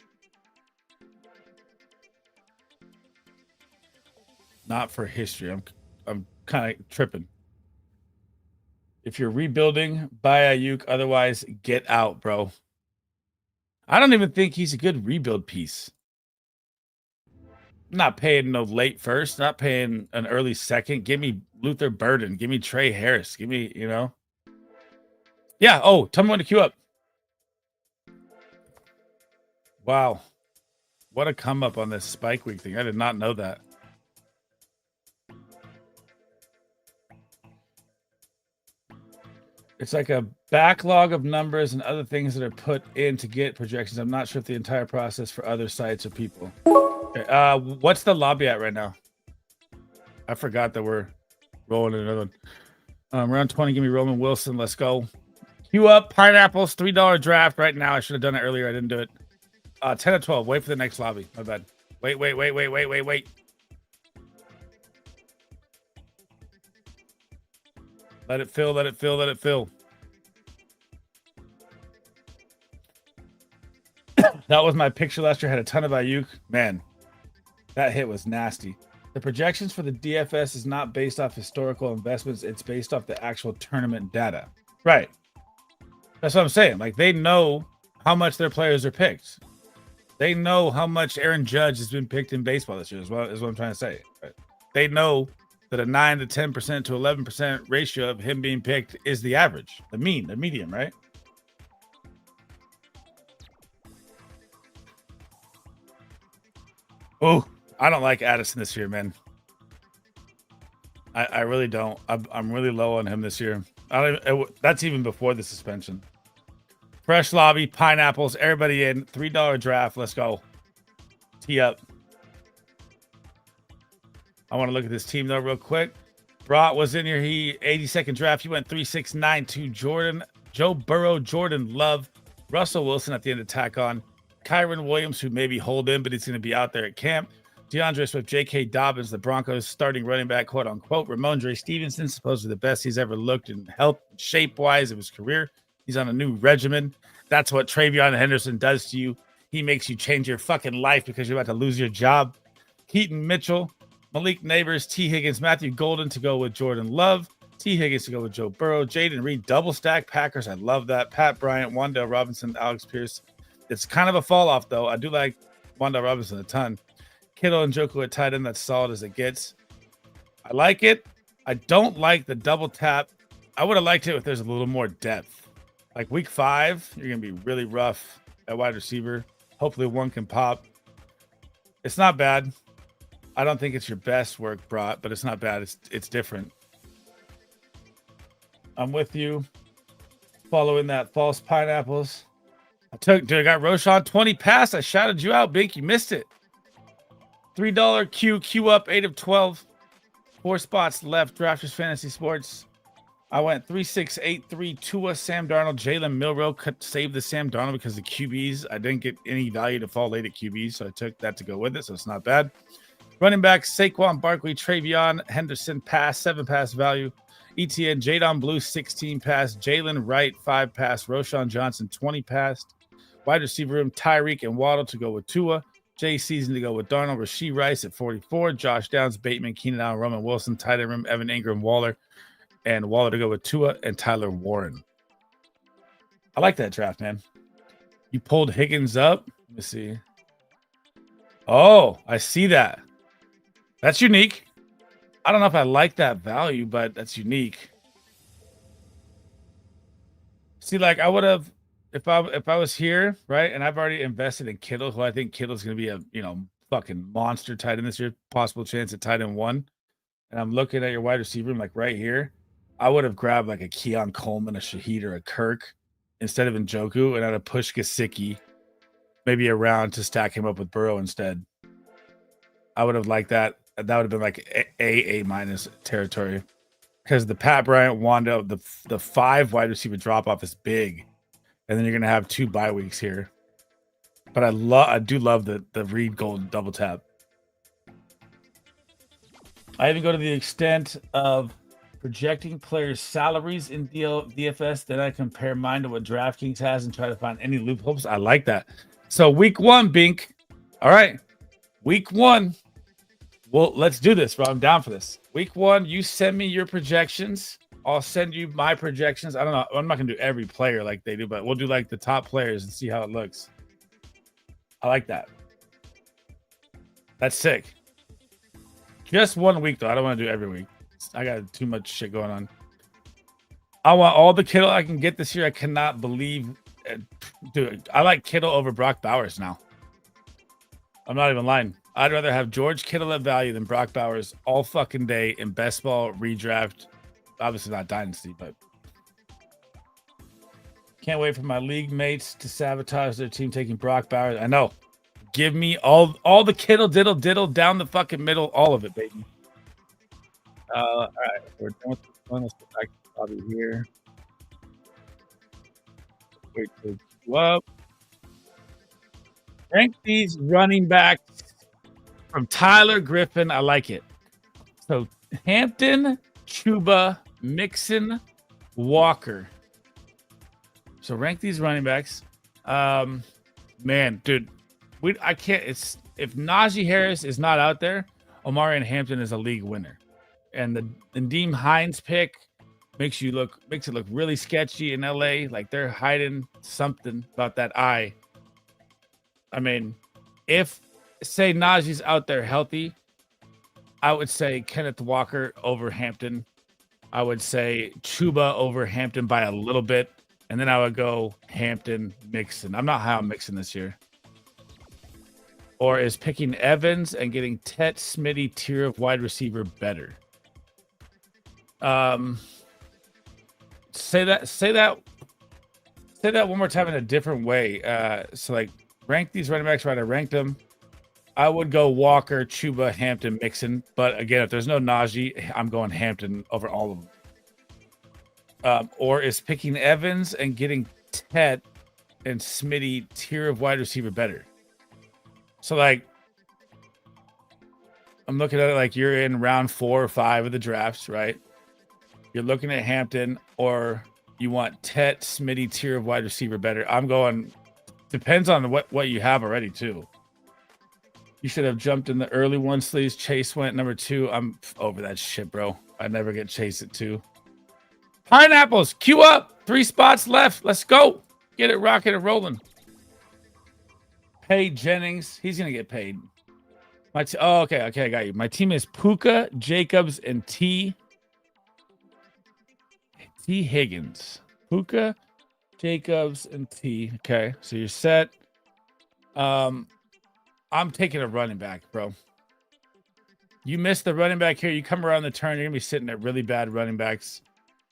Not for history. I'm kind of tripping. If you're rebuilding, buy Ayuk. Otherwise, get out, bro. I don't even think he's a good rebuild piece. I'm not paying no late first. Not paying an early second. Give me Luther Burden. Give me Trey Harris. Give me, Yeah. Oh, tell me when to queue up. Wow. What a come up on this Spike Week thing. I did not know that. It's like a backlog of numbers and other things that are put in to get projections. I'm not sure if the entire process for other sites or people. Okay, what's the lobby at right now? I forgot that we're rolling another Round 20, give me Roman Wilson. Let's go. Queue up pineapples, $3 draft right now. I should have done it earlier. I didn't do it. 10 or 12. Wait for the next lobby. My bad. Wait. Let it fill. That was my picture last year. Had a ton of Ayuk. Man, that hit was nasty. The projections for the DFS is not based off historical investments. It's based off the actual tournament data. Right. That's what I'm saying. Like, they know how much their players are picked. They know how much Aaron Judge has been picked in baseball this year as well, is what I'm trying to say. Right? They know that a 9 to 10% to 11% ratio of him being picked is the average, the mean, the median, right? Oh, I don't like Addison this year, man. I really don't. I'm really low on him this year. That's even before the suspension. Fresh lobby, pineapples, everybody in. $3 draft. Let's go. Tee up. I want to look at this team though real quick. Brought was in here. He 82nd draft. He went 3-6-9-2. Jordan, Joe Burrow, Jordan Love, Russell Wilson at the end of tack on. Kyron Williams, who maybe hold in, but he's going to be out there at camp. DeAndre Swift, J.K. Dobbins, the Broncos starting running back, quote unquote. Ramondre Stevenson, supposedly the best he's ever looked in health, shape wise of his career. He's on a new regimen. That's what Travion Henderson does to you. He makes you change your fucking life because you're about to lose your job. Keaton Mitchell, Malik Neighbors, T. Higgins, Matthew Golden to go with Jordan Love. T. Higgins to go with Joe Burrow. Jaden Reed, double stack Packers. I love that. Pat Bryant, Wan'Dale Robinson, Alex Pierce. It's kind of a fall off, though. I do like Wan'Dale Robinson a ton. Kittle and Njoku at tight end. That's solid as it gets. I like it. I don't like the double tap. I would have liked it if there's a little more depth. Like week 5, you're going to be really rough at wide receiver. Hopefully one can pop. It's not bad. I don't think it's your best work, Brought, but it's not bad. It's different. I'm with you. Following that false pineapples. I got Roshan 20 pass. I shouted you out, Bink. You missed it. $3 Q up, 8 of 12. 4 spots left. Drafters Fantasy Sports. I went 3-6-8-3. Tua, Sam Darnold, Jalen Milroe. Save the Sam Darnold because the QBs. I didn't get any value to fall late at QBs, so I took that to go with it, so it's not bad. Running back, Saquon Barkley, Travion Henderson, pass, 7 pass value. ETN, Jadon Blue, 16 pass. Jalen Wright, 5 pass. Roshan Johnson, 20 passed. Wide receiver room, Tyreek and Waddle to go with Tua. Jay Season to go with Darnold. Rashee Rice at 44. Josh Downs, Bateman, Keenan Allen, Roman Wilson. Tight end room, Evan Ingram, Waller. And Waller to go with Tua and Tyler Warren. I like that draft, man. You pulled Higgins up. Let me see. Oh, I see that. That's unique. I don't know if I like that value, but that's unique. See, like I would have, if I was here, right, and I've already invested in Kittle, who I think Kittle's going to be a fucking monster tight end this year, possible chance at tight end 1, and I'm looking at your wide receiver room, like right here, I would have grabbed like a Keon Coleman, a Shaheed, or a Kirk instead of Njoku, and I'd have pushed Gesicki maybe around to stack him up with Burrow instead. I would have liked that. That would have been like A minus territory, because the Pat Bryant, Wanda, the 5 wide receiver drop off is big, and then you're gonna have 2 bye weeks here. But I do love the Reed Gold double tap. I even go to the extent of projecting players' salaries in DFS. Then I compare mine to what DraftKings has and try to find any loopholes. I like that. So week 1, Bink. All right, week 1. Well, let's do this, bro. I'm down for this. Week 1, you send me your projections. I'll send you my projections. I don't know. I'm not going to do every player like they do, but we'll do like the top players and see how it looks. I like that. That's sick. Just 1 week, though. I don't want to do every week. I got too much shit going on. I want all the Kittle I can get this year. I cannot believe. Dude, I like Kittle over Brock Bowers now. I'm not even lying. I'd rather have George Kittle at value than Brock Bowers all fucking day in best ball redraft. Obviously not Dynasty, but can't wait for my league mates to sabotage their team taking Brock Bowers. I know. Give me all the Kittle diddle down the fucking middle, all of it, baby. All right, we're done with this. Bobby here. Wait to go up. Rank these running backs from Tyler Griffin. I like it. So Hampton, Chuba, Mixon, Walker. So rank these running backs. Man, dude, I can't. It's if Najee Harris is not out there, Omari and Hampton is a league winner, and the Nadeem Hines pick makes it look really sketchy in LA. Like they're hiding something about that eye. I mean, if say Najee's out there healthy, I would say Kenneth Walker over Hampton. I would say Chuba over Hampton by a little bit. And then I would go Hampton, Mixon. I'm not high on Mixon this year. Or is picking Evans and getting Tet Smitty tier of wide receiver better? Say that one more time in a different way. So like rank these running backs right. I ranked them. I would go Walker, Chuba, Hampton, Mixon. But again, if there's no Najee, I'm going Hampton over all of them. Or is picking Evans and getting Tet and Smitty tier of wide receiver better? So like, I'm looking at it like you're in round 4 or 5 of the drafts, right? You're looking at Hampton, or you want Tet, Smitty tier of wide receiver better. I'm going, depends on what you have already too. You should have jumped in the early one, Sleez. Chase went number 2. I'm over that shit, bro. I never get Chase at 2. Pineapples, queue up. 3 spots left. Let's go. Get it rocking and rolling. Pay Jennings. He's going to get paid. Okay, I got you. My team is Puka, Jacobs, and T. Higgins. Puka, Jacobs, and T. Okay, so you're set. I'm taking a running back, bro. You missed the running back here. You come around the turn, you're going to be sitting at really bad running backs.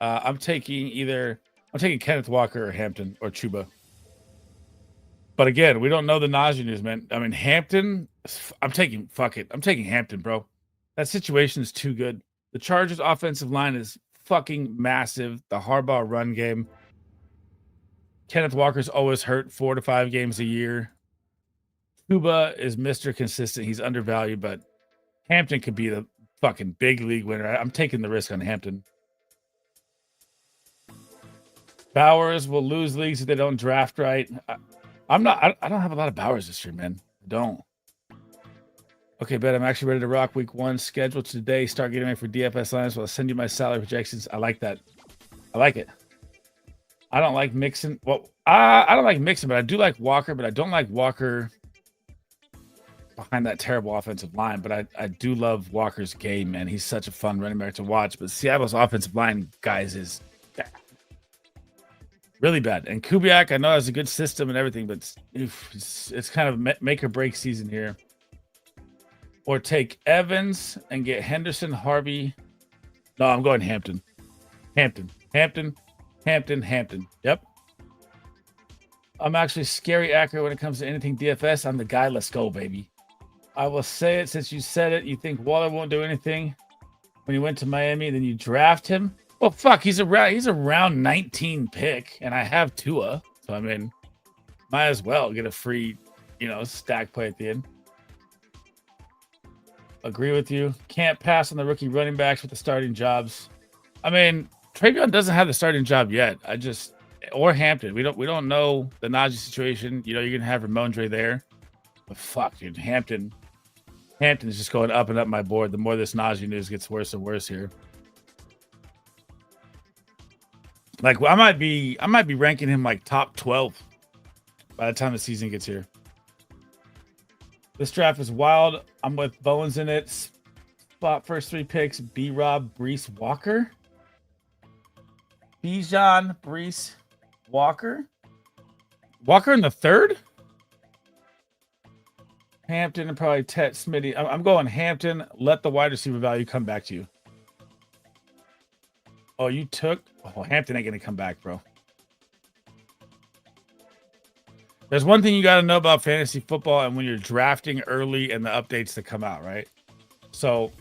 I'm taking Kenneth Walker or Hampton or Chuba. But again, we don't know the Najee news, man. I mean, Hampton, I'm taking Hampton, bro. That situation is too good. The Chargers offensive line is fucking massive. The Harbaugh run game. Kenneth Walker's always hurt 4 to 5 games a year. Chuba is Mr. Consistent. He's undervalued, but Hampton could be the fucking big league winner. I'm taking the risk on Hampton. Bowers will lose leagues if they don't draft right. I don't have a lot of Bowers this year, man. I don't. Okay, bet I'm actually ready to rock week 1. Scheduled today. Start getting ready for DFS lines. I'll send you my salary projections. I like that. I like it. I don't like Mixon. Well, I don't like Mixon, but I do like Walker. But I don't like Walker behind that terrible offensive line. But I do love Walker's game, man. He's such a fun running back to watch. But Seattle's offensive line, guys, is really bad. And Kubiak, I know has a good system and everything, but it's kind of make or break season here. Or take Evans and get Henderson, Harvey. No, I'm going Hampton. Hampton. Yep. I'm actually scary accurate when it comes to anything DFS. I'm the guy. Let's go, baby. I will say it since you said it. You think Waller won't do anything when he went to Miami, then you draft him. Well, fuck, he's a round 19 pick, and I have Tua. So, I mean, might as well get a free, stack play at the end. Agree with you. Can't pass on the rookie running backs with the starting jobs. I mean, Travion doesn't have the starting job yet. Or Hampton. We don't know the Najee situation. You're gonna have Ramondre there. But fuck, dude, Hampton is just going up and up my board. The more this Najee news gets worse and worse here. Like I might be ranking him like top 12 by the time the season gets here. This draft is wild. I'm with Bowens in it. Spot first 3 picks: B-Rob, Brees, Walker. Bijan, Brees, Walker. Walker in the 3rd? Hampton and probably Tet Smitty. I'm going Hampton. Let the wide receiver value come back to you. Oh, Hampton ain't going to come back, bro. There's one thing you got to know about fantasy football and when you're drafting early and the updates that come out, right? So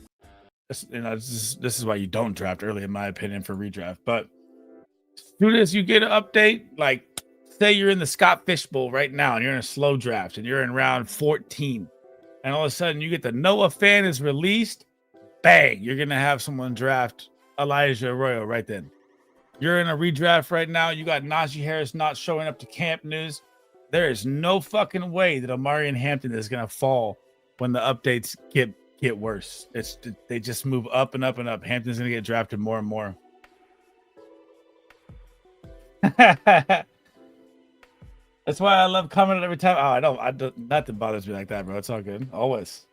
This is why you don't draft early, in my opinion, for redraft. But as soon as you get an update, like say you're in the Scott Fish Bowl right now and you're in a slow draft and you're in round 14, and all of a sudden you get the Noah Fan is released, bang, you're gonna have someone draft Elijah Arroyo right then. You're in a redraft right now, you got Najee Harris not showing up to camp news. There is no fucking way that Omarion Hampton is gonna fall when the updates get worse. They just move up and up and up. Hampton's gonna get drafted more and more. That's why I love commenting every time. Oh, I don't. Nothing bothers me like that, bro. It's all good. Always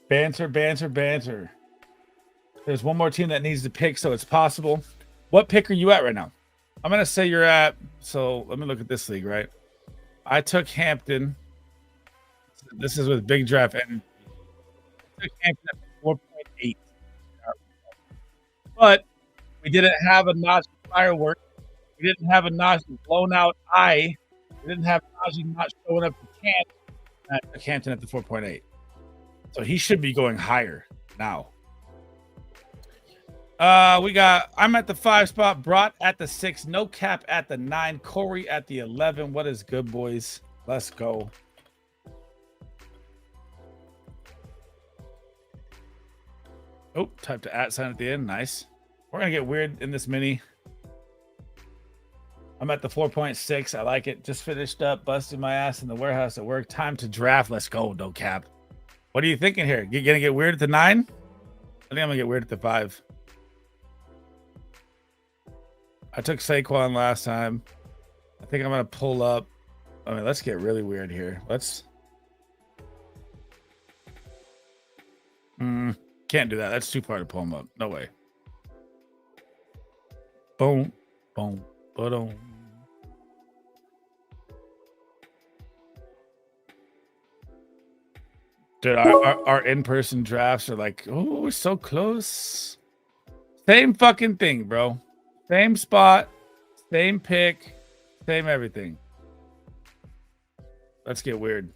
banter. There's one more team that needs to pick, so it's possible. What pick are you at right now? I'm gonna say you're at. So let me look at this league. Right, I took Hampton. This is with big draft, and I took Hampton at 4.8. But we didn't have a Najee firework. We didn't have a Najee blown out eye. We didn't have Najee not showing up to camp. I took Hampton at the 4.8. So he should be going higher now. I'm at the 5 spot, Brought at the 6, No Cap at the 9, Corey at the 11. What is good, boys? Let's go. Oh, type the @ sign at the end. Nice. We're gonna get weird in this mini. I'm at the 4.6. I like it. Just finished up, busting my ass in the warehouse at work. Time to draft. Let's go, No Cap. What are you thinking here? You gonna get weird at the 9? I think I'm gonna get weird at the 5. I took Saquon last time. I think I'm gonna pull up. I mean, let's get really weird here. Let's. Can't do that. That's too far to pull him up. No way. Boom, boom, boom. Dude, our in-person drafts are like, oh, we're so close. Same fucking thing, bro. Same spot, same pick, same everything. Let's get weird.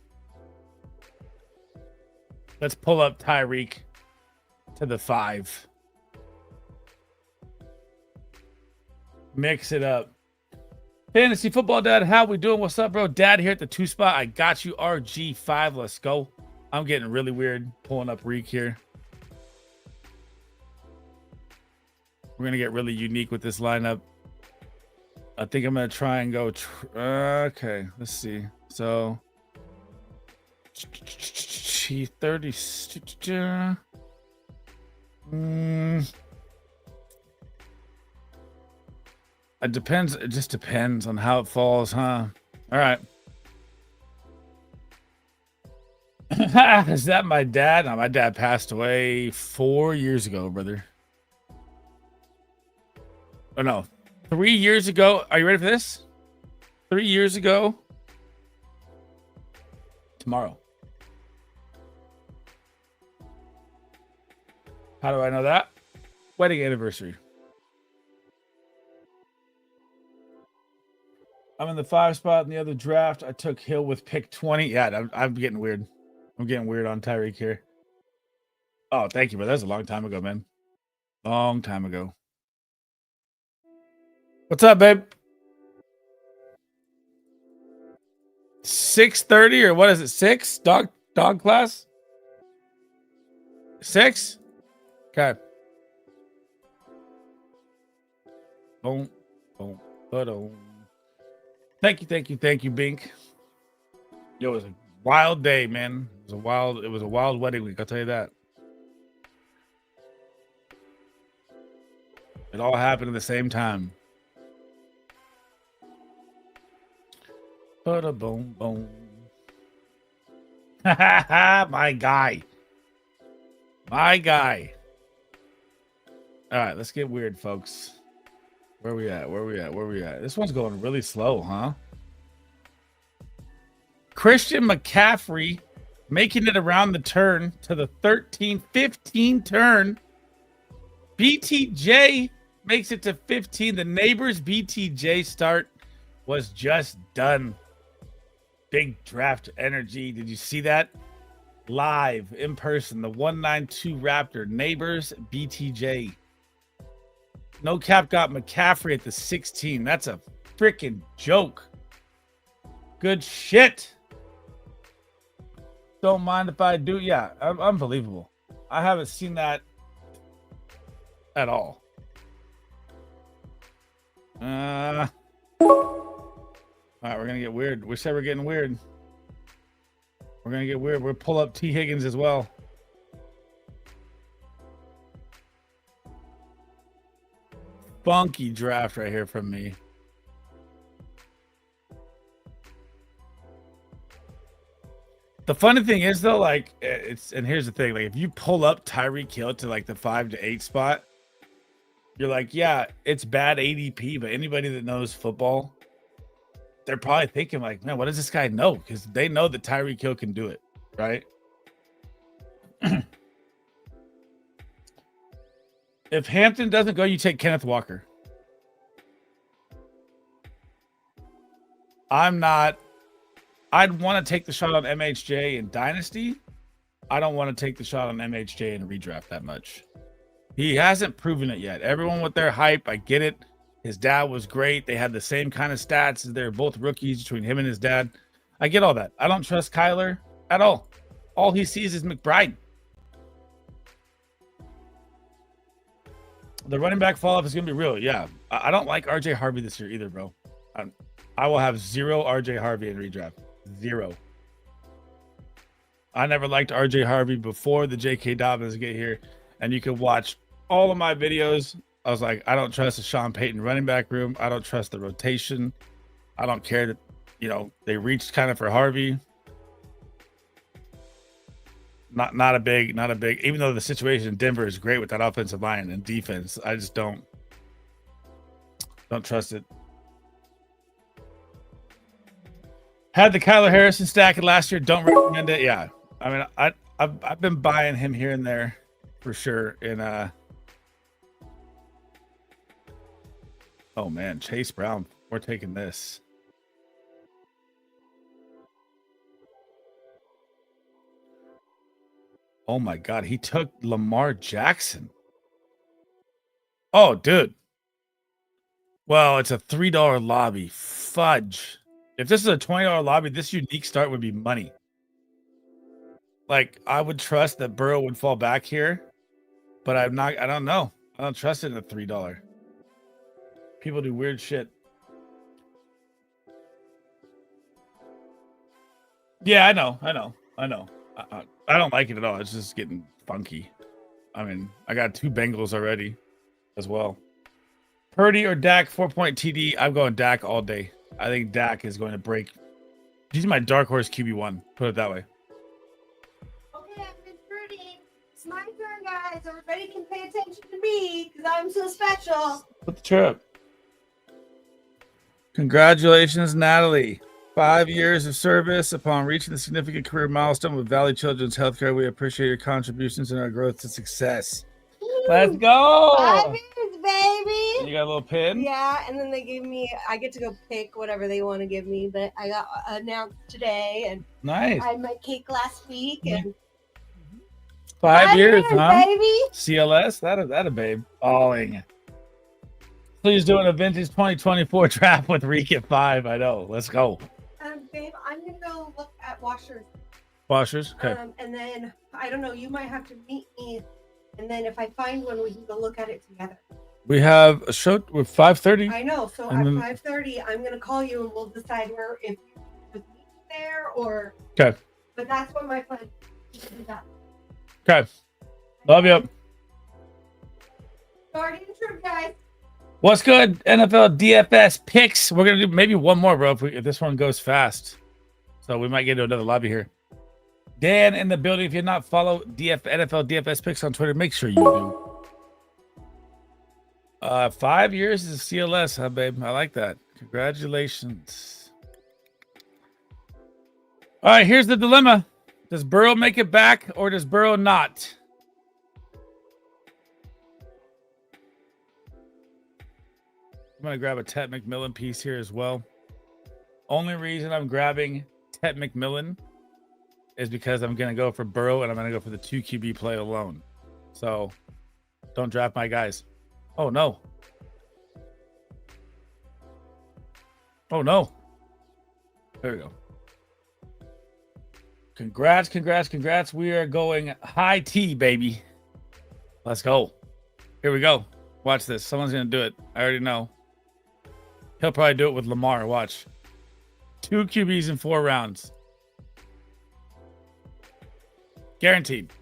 Let's pull up Tyreek to the 5. Mix it up. Fantasy Football Dad, how we doing? What's up, bro? Dad here at the 2 spot. I got you, RG5. Let's go. I'm getting really weird pulling up Reek here. We're going to get really unique with this lineup. I think I'm going to try and go. Okay, let's see. So, 30. It depends. It just depends on how it falls, huh? All right. Is that my dad? No, my dad passed away 4 years ago, brother. Oh, no. 3 years ago. Are you ready for this? 3 years ago. Tomorrow. How do I know that? Wedding anniversary. I'm in the 5 spot in the other draft. I took Hill with pick 20. Yeah, I'm getting weird. I'm getting weird on Tyreek here. Oh, thank you, bro. That was a long time ago, man. Long time ago. What's up, babe? 6:30 or what is it? 6? Dog class? 6? Okay. Boom, boom, boom. Thank you, Bink. Yo, it was a wild day, man. It was a wild wedding week, I'll tell you that. It all happened at the same time. Bada boom boom. My guy. My guy. All right, let's get weird, folks. Where we at? This one's going really slow, huh? Christian McCaffrey making it around the turn to the 13-15 turn. BTJ makes it to 15. The neighbors BTJ start was just done. Big draft energy. Did you see that? live in person. The 192 Raptor neighbors BTJ. No cap got McCaffrey at the 16. That's a freaking joke. Good shit. Don't mind if I do. Yeah, unbelievable. I haven't seen that at all. All right, we're gonna get weird. We said we're getting weird. We're gonna get weird. We'll pull up T. Higgins as well. Funky draft right here from me. The funny thing is though, like and here's the thing, like if you pull up Tyreek Hill to like the 5 to 8 spot, you're like, yeah, it's bad ADP, but anybody that knows football, they're probably thinking like, man, what does this guy know? Because they know that Tyreek Hill can do it, right? If Hampton doesn't go, you take Kenneth Walker. I'd want to take the shot on MHJ in Dynasty. I don't want to take the shot on MHJ in Redraft that much. He hasn't proven it yet. Everyone with their hype, I get it. His dad was great. They had the same kind of stats. They're both rookies between him and his dad. I get all that. I don't trust Kyler at all. All he sees is McBride. The running back fall off is going to be real. Yeah. I don't like RJ Harvey this year either, bro. I will have 0 RJ Harvey in Redraft. 0. I never liked RJ Harvey before the J.K. Dobbins get here. And you can watch all of my videos. I was like, I don't trust the Sean Payton running back room. I don't trust the rotation. I don't care that, you know, they reached kind of for Harvey. Not a big, even though the situation in Denver is great with that offensive line and defense, I just don't trust it. Had the Kyler Harrison stack last year. Don't recommend it. Yeah, I mean, I've been buying him here and there for sure. Oh man, Chase Brown. We're taking this. Oh my God, he took Lamar Jackson. Oh, dude. Well, it's a $3 lobby. Fudge. If this is a $20 lobby, this unique start would be money. Like, I would trust that Burrow would fall back here, but I don't know. I don't trust it at $3. People do weird shit. Yeah, I know. I don't like it at all. It's just getting funky. I mean, I got 2 Bengals already as well. Purdy or Dak 4-point TD. I'm going Dak all day. I think Dak is going to break. He's my dark horse QB1. Put it that way. Okay, I've been Purdy. It's my turn, guys. Everybody can pay attention to me because I'm so special. Put the chair up. Congratulations, Natalie. 5 years of service. Upon reaching the significant career milestone with Valley Children's Healthcare, we appreciate your contributions and our growth to success. Let's go. 5 years, baby. You got a little pin? Yeah, and then they gave me, I get to go pick whatever they want to give me, but I got announced today, and Nice. I had my cake last week, and 5 years, huh? baby. CLS? That a babe. Balling. Please doing a vintage 2024 draft with Reek at 5. I know. Let's go. Babe, I'm gonna go look at washers. Washers? Okay. And then I don't know, you might have to meet me, and then if I find one, we can go look at it together. We have a show with 5:30. I know. So And at then- 5:30, I'm gonna call you, and we'll decide where if you meet there or. Okay. But that's what my plan is. Okay. Love you. Guardian trip, guys. What's good? NFL DFS picks. We're gonna do maybe one more, bro. If this one goes fast, so we might get to another lobby here. Dan in the building. If you're not follow NFL DFS picks on Twitter, make sure you do. 5 years is CLS, huh, babe? I like that. Congratulations. All right, here's the dilemma: does Burrow make it back, or does Burrow not? I'm going to grab a Ted McMillan piece here as well. Only reason I'm grabbing Ted McMillan is because I'm going to go for Burrow and I'm going to go for the 2 QB play alone. So don't draft my guys. Oh, no. Oh, no. There we go. Congrats, congrats, congrats. We are going high T, baby. Let's go. Here we go. Watch this. Someone's going to do it. I already know. He'll probably do it with Lamar. Watch. 2 QBs in 4 rounds. Guaranteed.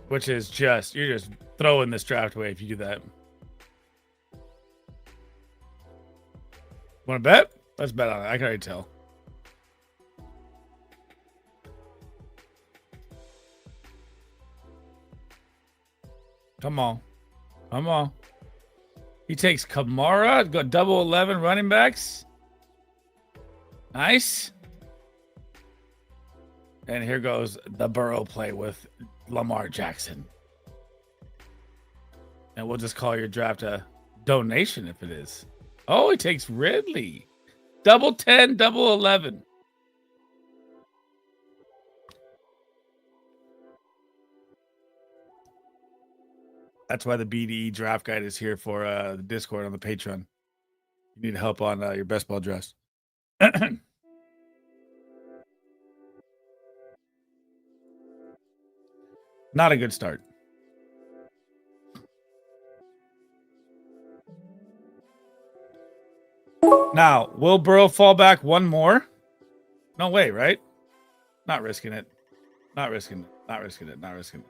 Which is just, you're just throwing this draft away if you do that. Want to bet? Let's bet on it. I can already tell. Come on. Come on. He takes Kamara. Got double 11 running backs. Nice. And here goes the Burrow play with Lamar Jackson. And we'll just call your draft a donation if it is. Oh, he takes Ridley. Double 10, double 11. That's why the BDE draft guide is here for the Discord on the Patreon. You need help on your best ball drafts. Not a good start. Now, will Burrow fall back one more? No way, right? Not risking it. Not risking it. Not risking it. Not risking it.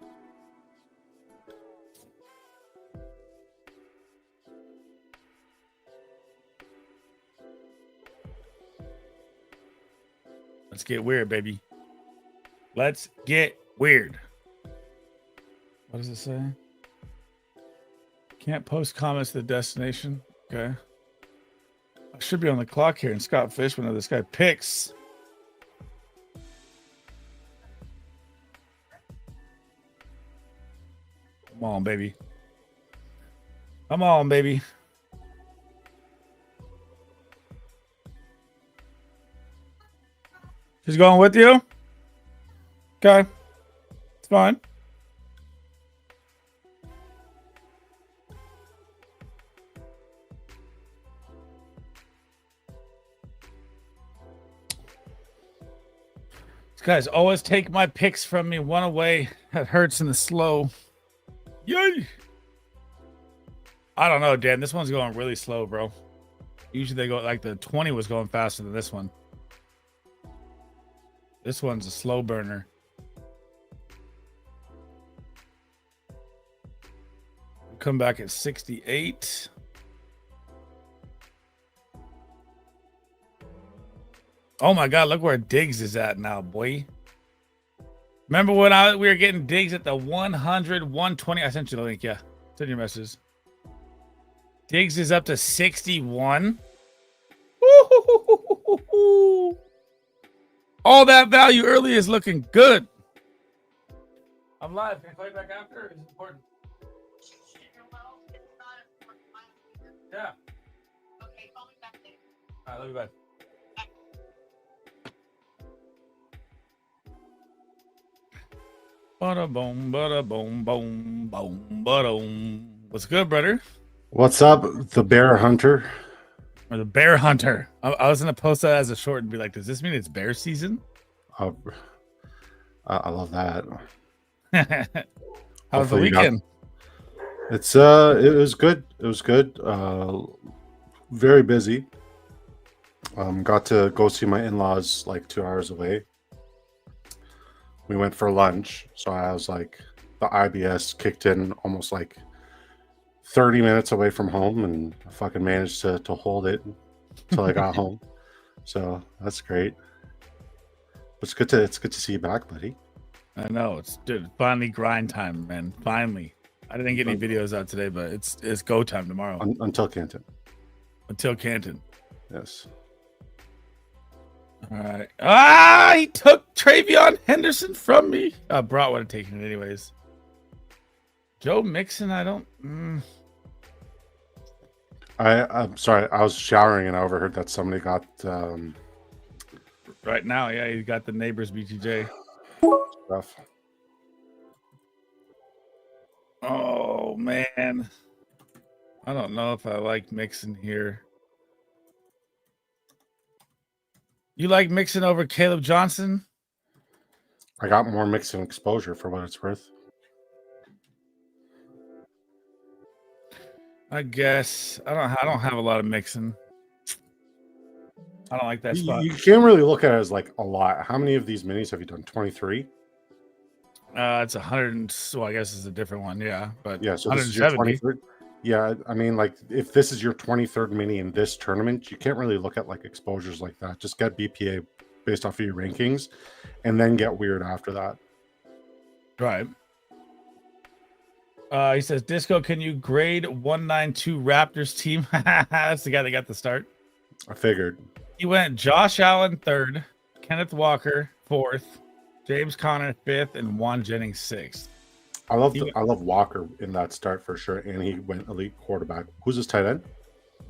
Let's get weird, baby. Let's get weird. What does it say? Can't post comments to the destination. Okay. I should be on the clock here, and Scott Fishman of this guy picks. Come on, baby. Come on, baby. She's going with you? Okay. It's fine. These guys always take my picks from me one away. That hurts in the slow. Yay! I don't know, Dan. This one's going really slow, bro. Usually they go like the 20 was going faster than this one. This one's a slow burner. We'll come back at 68. Oh my God, look where Diggs is at now, boy. Remember when we were getting Diggs at the 100, 120? I sent you the link, yeah. Send your messages. Diggs is up to 61. Woo-hoo-hoo-hoo-hoo-hoo. All that value early is looking good. I'm live. Can I call you back after? Is it important? Yeah. Okay, call me back later. All right, love you, bye. Bada boom, bada boom, boom, boom, bada. What's good, brother? What's up, the bear hunter? Or the bear hunter. I was gonna post that as a short and be like, does this mean it's bear season? I love that. How was the Hopefully you got- weekend? It was good. It was good. Very busy. Got to go see my in-laws like 2 hours away. We went for lunch, so I was like, the IBS kicked in almost like 30 minutes away from home, and I fucking managed to hold it until I got home. So that's great. It's good to see you back, buddy. I know it's finally grind time, man. Finally, I didn't get any videos out today, but it's go time tomorrow. Until Canton. Until Canton. Yes. All right. He took Travion Henderson from me. Brought would have taken it anyways. Joe Mixon, I don't. I'm sorry. I was showering and I overheard that somebody got Right now, yeah, you got the neighbors BTJ. Rough. Oh man, I don't know if I like Mixon here. You like Mixon over Caleb Johnson? I got more Mixon exposure for what it's worth. I guess I don't have a lot of Mixon. I don't like that spot. You can't really look at it as like a lot. How many of these minis have you done? 23? It's 100. Well, I guess it's a different one. Yeah, but Yeah, so this is your 23rd. Yeah, I mean, like if this is your 23rd mini in this tournament, you can't really look at like exposures like that. Just get BPA based off of your rankings, and then get weird after that. Right. He says, Disco, can you grade 192 Raptors team? That's the guy that got the start. I figured. He went Josh Allen 3rd, Kenneth Walker 4th, James Conner 5th, and Juan Jennings 6th. I love Walker in that start for sure, and he went elite quarterback. Who's his tight end?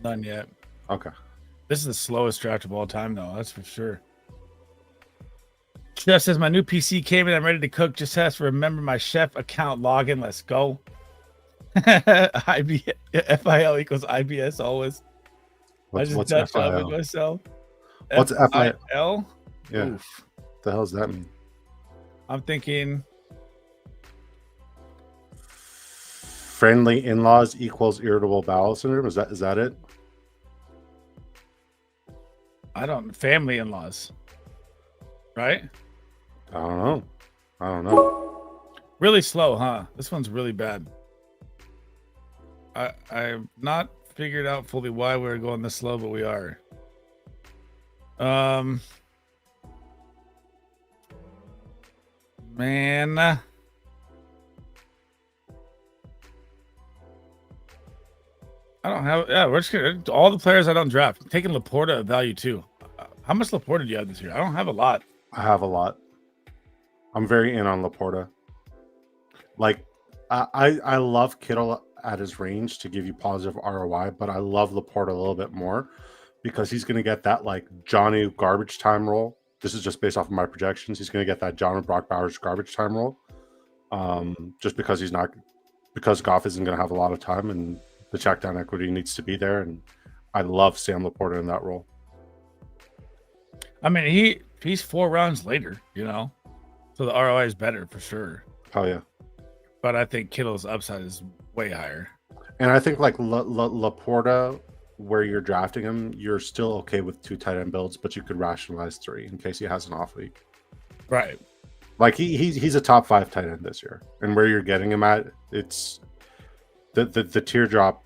None yet. Okay. This is the slowest draft of all time, though. That's for sure. Chef says, my new PC came in. I'm ready to cook. Just has to remember my chef account login. Let's go. FIL equals IBS always. What's Dutch FIL? oven myself. What's FIL? Yeah. Oof. The hell does that mean? I'm thinking Friendly in-laws equals irritable bowel syndrome. Is that it? family in-laws. Right? I don't know. Really slow, huh? This one's really bad. I've not figured out fully why we're going this slow, but we are. Man. I don't have. Yeah, we're just gonna all the players I don't draft. I'm taking Laporta at value too. How much Laporta do you have this year? I don't have a lot. I have a lot. I'm very in on Laporta. Like, I love Kittle at his range to give you positive ROI, but I love Laporta a little bit more because he's going to get that like Johnny garbage time role. This is just based off of my projections. He's going to get that John and Brock Bowers garbage time role, just because because Goff isn't going to have a lot of time and the check down equity needs to be there. And I love Sam Laporta in that role. I mean, he's 4 rounds later, so the ROI is better for sure. Oh yeah. But I think Kittle's upside is way higher. And I think like Laporta, where you're drafting him, you're still okay with 2 tight end builds, but you could rationalize 3 in case he has an off week. Right. Like he's a top 5 tight end this year, and where you're getting him at, it's the teardrop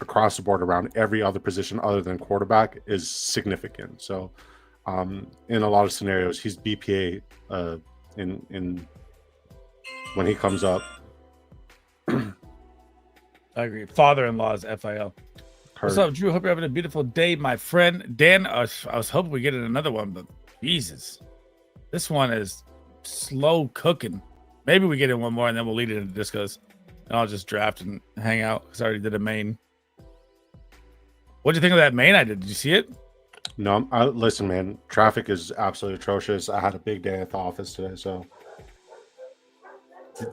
across the board around every other position other than quarterback is significant. So, in a lot of scenarios, he's BPA in when he comes up. I agree. Father-in-law's FIL. What's up, Drew? Hope you're having a beautiful day, my friend. Dan, I was hoping we get in another one, but Jesus. This one is slow cooking. Maybe we get in one more and then we'll lead it into discos. And I'll just draft and hang out because I already did a main. What do you think of that main I did? Did you see it? No, listen, man. Traffic is absolutely atrocious. I had a big day at the office today, so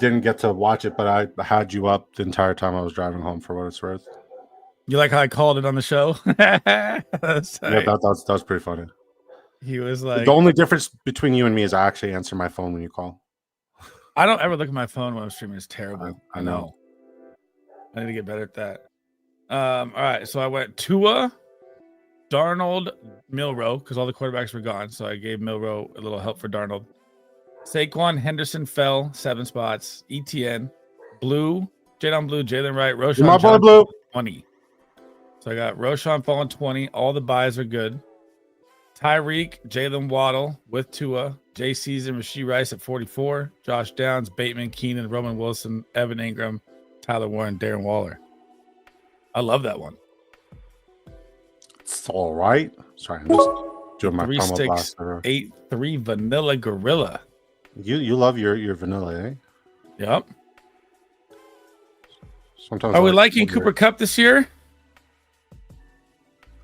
didn't get to watch it, but I had you up the entire time I was driving home for what it's worth. You like how I called it on the show? Yeah, that was pretty funny. He was like, the only difference between you and me is I actually answer my phone when you call. I don't ever look at my phone when I'm streaming. It's terrible. I know. I need to get better at that. All right, so I went Tua, Darnold, Milrow, because all the quarterbacks were gone. So I gave Milrow a little help for Darnold. Saquon Henderson fell 7 spots. ETN, Blue, Jalen Blue, Jalen Wright, Roshan. My boy Blue. 20. So I got Roshan falling 20. All the buys are good. Tyreek, Jalen Waddle with Tua, Jay Season, Rashee Rice at 44, Josh Downs, Bateman, Keenan, Roman Wilson, Evan Ingram, Tyler Warren, Darren Waller. I love that one. It's all right. Sorry, I'm just doing my 3 promo sticks, blaster. 8-3 Vanilla Gorilla. You love your vanilla, eh? Yep. Sometimes are we liking Cooper Kupp this year?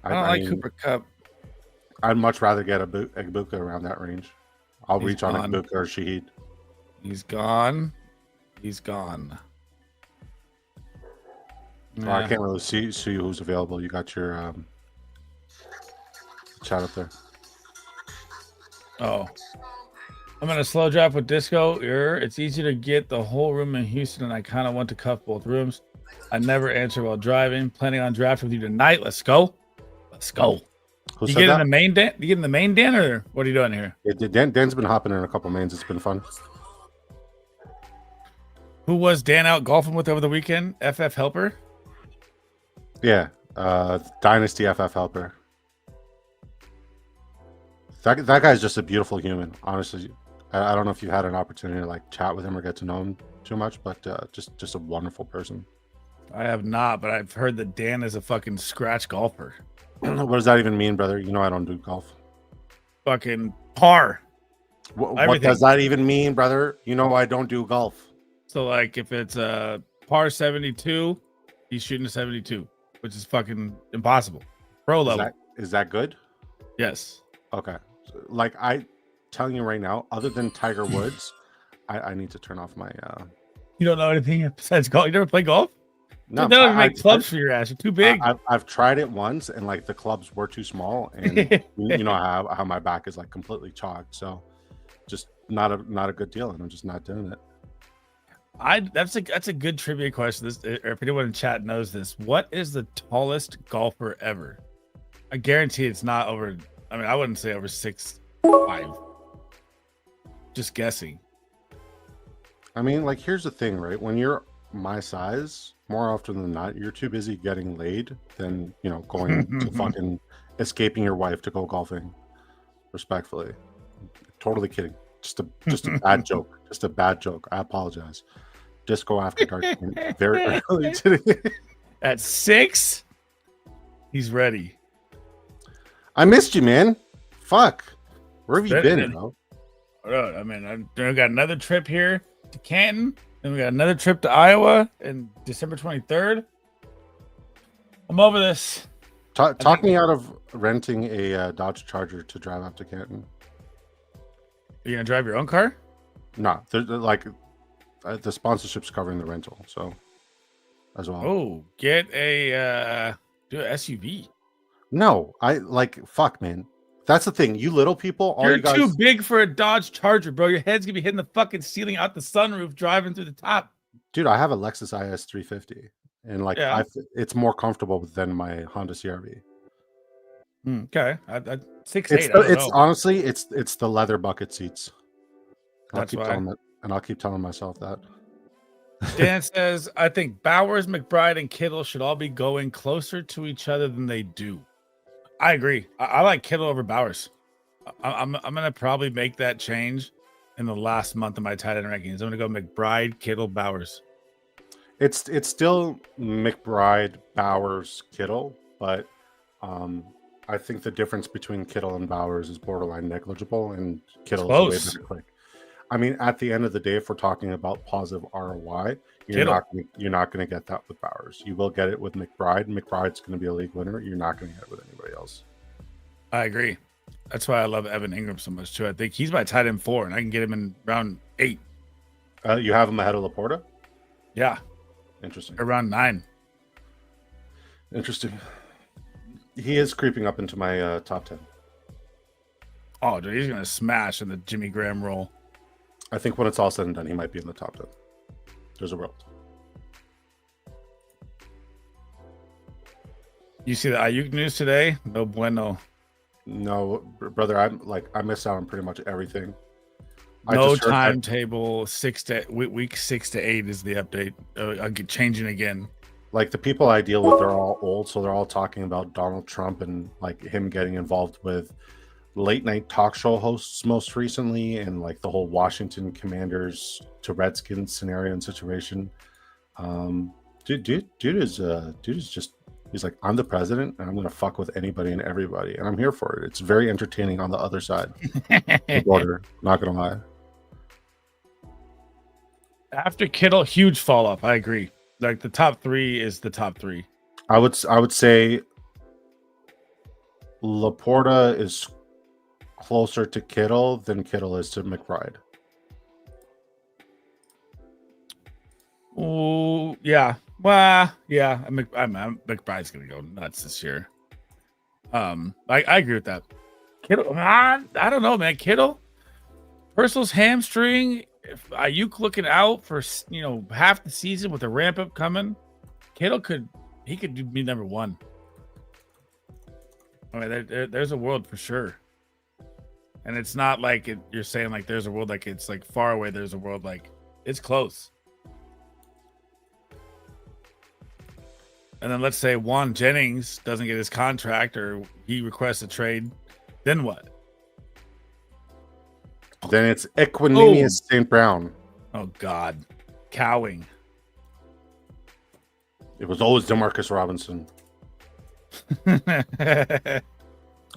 I don't like mean, Cooper Kupp. I'd much rather get a Egbuka around that range. I'll He's reach on gone. Egbuka or Shahid. He's gone. He's gone. Well, I can't really see who's available. You got your chat up there. Oh. I'm going to slow drop with Disco. It's easy to get the whole room in Houston, and I kind of want to cuff both rooms. I never answer while driving. Planning on draft with you tonight. Let's go. Let's go. Who You said get that? in the main Dan? You get in the main Dan, or what are you doing here? Yeah, Dan's been hopping in a couple mains. It's been fun. Who was Dan out golfing with over the weekend? FF Helper? Yeah, Dynasty FF Helper. That guy's just a beautiful human. Honestly, I don't know if you had an opportunity to like chat with him or get to know him too much, but just a wonderful person. I have not, but I've heard that Dan is a fucking scratch golfer. What does that even mean, brother? You know I don't do golf. Fucking par. What does that even mean, brother? You know I don't do golf. So like if it's a par 72, he's shooting a 72, which is fucking impossible. Pro level. Is that good? Yes. Okay. Like I telling you right now, other than Tiger Woods, I need to turn off my You don't know anything besides golf? You never play golf? No, They don't even make clubs for your ass. You're too big. I've tried it once, and like the clubs were too small, and you know how my back is like completely chalked. So, just not a good deal, and I'm just not doing it. That's a good trivia question. This, or if anyone in chat knows this, what is the tallest golfer ever? I guarantee it's not over. I mean, I wouldn't say over 6'5". Just guessing. I mean, like here's the thing, right? When you're my size, more often than not, you're too busy getting laid than going to fucking escaping your wife to go golfing. Respectfully, totally kidding. Just a bad joke. Just a bad joke. I apologize. Disco After Dark very early today. At 6, he's ready. I missed you, man. Fuck. Where have you been, bro? I mean, I got another trip here to Canton. Then we got another trip to Iowa in December 23rd. I'm over this. Talk me out of renting a Dodge Charger to drive up to Canton. Are you gonna drive your own car? No, they're like the sponsorship's covering the rental, so as well. Oh, get a do an SUV. No, I like fuck, man. That's the thing. You little people, all You're you guys too big for a Dodge Charger, bro. Your head's gonna be hitting the fucking ceiling out the sunroof driving through the top. Dude, I have a Lexus IS 350, and like Yeah. it's more comfortable than my Honda CR-V. Okay, 6'8". It's honestly it's the leather bucket seats. That's why. I'll keep telling myself that. Dan says, I think Bowers, McBride, and Kittle should all be going closer to each other than they do. I agree. I like Kittle over Bowers. I'm gonna probably make that change in the last month of my tight end rankings. I'm gonna go McBride, Kittle, Bowers. It's still McBride, Bowers, Kittle, but I think the difference between Kittle and Bowers is borderline negligible, and Kittle is way better quick. I mean, at the end of the day, if we're talking about positive ROI, you're not going to get that with Bowers. You will get it with McBride. McBride's going to be a league winner. You're not going to get it with anybody else. I agree. That's why I love Evan Ingram so much too. I think he's my tight end 4, and I can get him in round 8. You have him ahead of Laporta? Yeah. Interesting. Around 9. Interesting. He is creeping up into my top 10. Oh, dude, he's gonna smash in the Jimmy Graham role. I think when it's all said and done, he might be in the top 10. There's a world. You see the Ayuk news today? No bueno. No, brother, I missed out on pretty much everything. No timetable. Week 6 to 8 is the update. I'll get changing again. Like the people I deal with, they're all old, so they're all talking about Donald Trump and like him getting involved with late night talk show hosts most recently, and like the whole Washington Commanders to Redskins scenario and situation. Dude is just, he's like, I'm the president and I'm gonna fuck with anybody and everybody, and I'm here for it. It's very entertaining on the other side. The border, not gonna lie. After Kittle, huge fall off. I agree. Like the top 3 is the top 3. I would say Laporta is closer to Kittle than Kittle is to McBride. Oh, yeah. Well, yeah. McBride's gonna go nuts this year. I agree with that. Kittle, I don't know, man. Kittle, Purcell's hamstring. If Ayuk looking out for half the season with a ramp up coming, Kittle could be number one. I mean, there's a world for sure, and it's not like you're saying like there's a world like it's like far away. There's a world like it's close. And then let's say Juan Jennings doesn't get his contract or he requests a trade, then what? Then it's Equinemius St. Brown. Oh God, cowing. It was always Demarcus Robinson.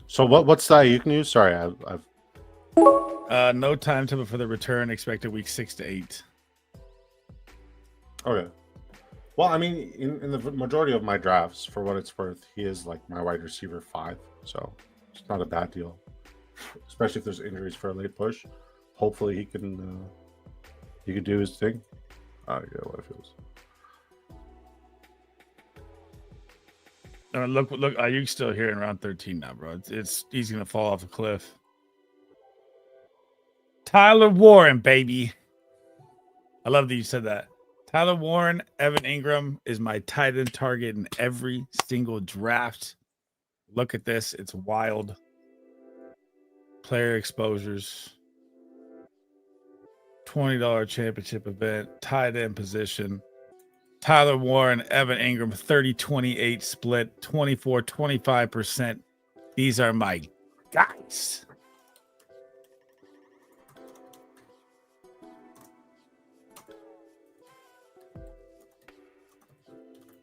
So what's that you can use? Sorry, I've no timetable for the return expected week 6 to 8. okay. Well, I mean, in the majority of my drafts, for what it's worth, he is like my wide receiver 5, so it's not a bad deal. Especially if there's injuries for a late push. Hopefully he can do his thing. I get what it feels. Look, Ayuk's still here in round 13 now, bro. He's gonna fall off a cliff. Tyler Warren, baby. I love that you said that. Tyler Warren, Evan Ingram is my tight end target in every single draft. Look at this. It's wild. Player exposures. $20 championship event. Tight end position. Tyler Warren, Evan Ingram, 30-28 split, 24-25%. These are my guys.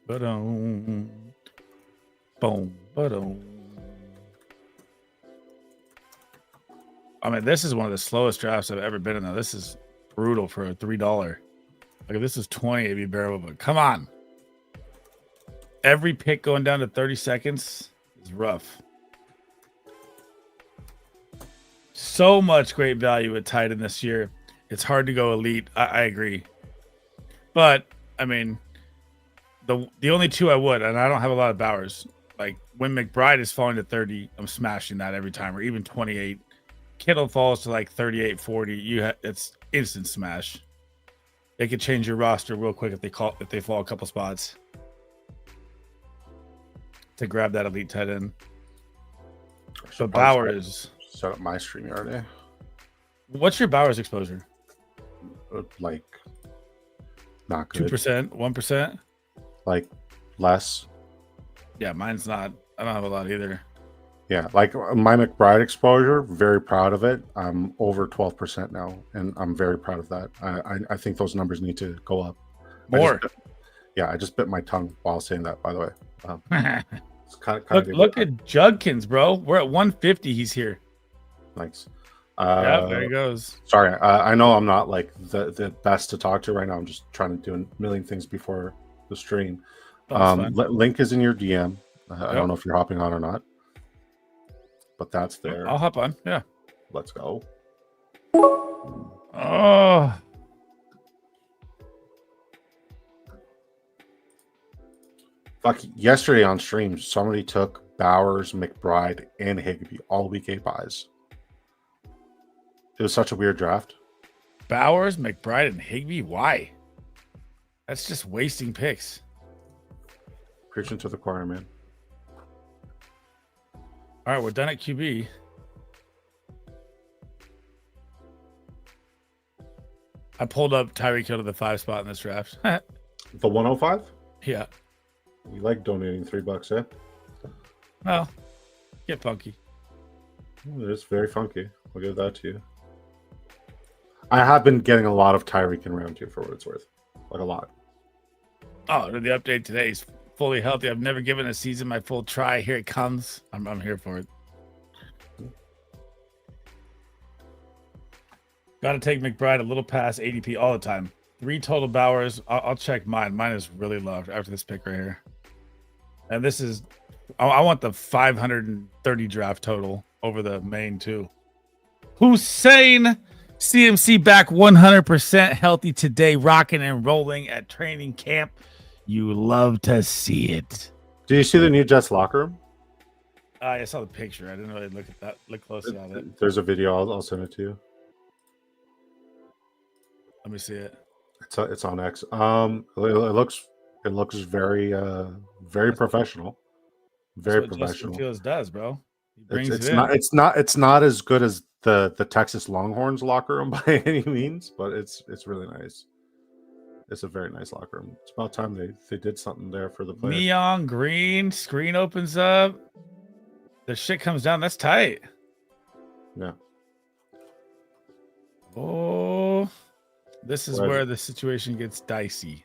Boom, boom. I mean, this is one of the slowest drafts I've ever been in. Now, this is brutal for a $3. Like, if this is 20, it'd be bearable, but come on. Every pick going down to 30 seconds is rough. So much great value at tight end this year. It's hard to go elite. I agree. But, I mean, the only two I would, and I don't have a lot of Bowers, like when McBride is falling to 30, I'm smashing that every time, or even 28. Kittle falls to like 38, 40. It's instant smash. They could change your roster real quick if they fall a couple spots to grab that elite tight end. So Bowers set up my StreamYard. Eh? What's your Bowers exposure? Like not good. 2%, 1%. Like less. Yeah, mine's not. I don't have a lot either. Yeah, like my McBride exposure, very proud of it. I'm over 12% now, and I'm very proud of that. I think those numbers need to go up. More. I just bit my tongue while saying that, by the way. It's look at Judkins, bro. We're at 150. He's here. Thanks. Yeah, there he goes. Sorry, I know I'm not like the best to talk to right now. I'm just trying to do a million things before the stream. Link is in your DM. I don't know if you're hopping on or not. But that's there. I'll hop on. Yeah. Let's go. Oh. Fuck, yesterday on stream, somebody took Bowers, McBride, and Higbee, all week 8 buys. It was such a weird draft. Bowers, McBride, and Higbee? Why? That's just wasting picks. Preaching to the choir, man. All right, we're done at QB. I pulled up Tyreek Hill to the 5 spot in this draft. The 105? Yeah. You like donating $3, eh? Well, get funky. It's very funky. I'll give that to you. I have been getting a lot of Tyreek in round 2 for what it's worth. Like a lot. Oh, the update today is fully healthy. I've never given a season my full try. Here it comes. I'm here for it. Got to take McBride a little past ADP all the time. 3 total Bowers. I'll check mine. Mine is really low after this pick right here. And this is I want the 530 draft total over the main too. Hussein CMC back 100% healthy today, rocking and rolling at training camp. You love to see it. Do you see the new Jets locker room? I saw the picture. I didn't really look closely at it. There's a video. I'll send it to you. Let me see it. It's on X. It looks very very professional. Very That's what professional. Justin Fields does, bro. He brings It's not as good as the Texas Longhorns locker room by any means, but it's really nice. It's a very nice locker room. It's about time they did something there for the players. Neon green screen opens up. The shit comes down. That's tight. Yeah. Oh, this is where the situation gets dicey.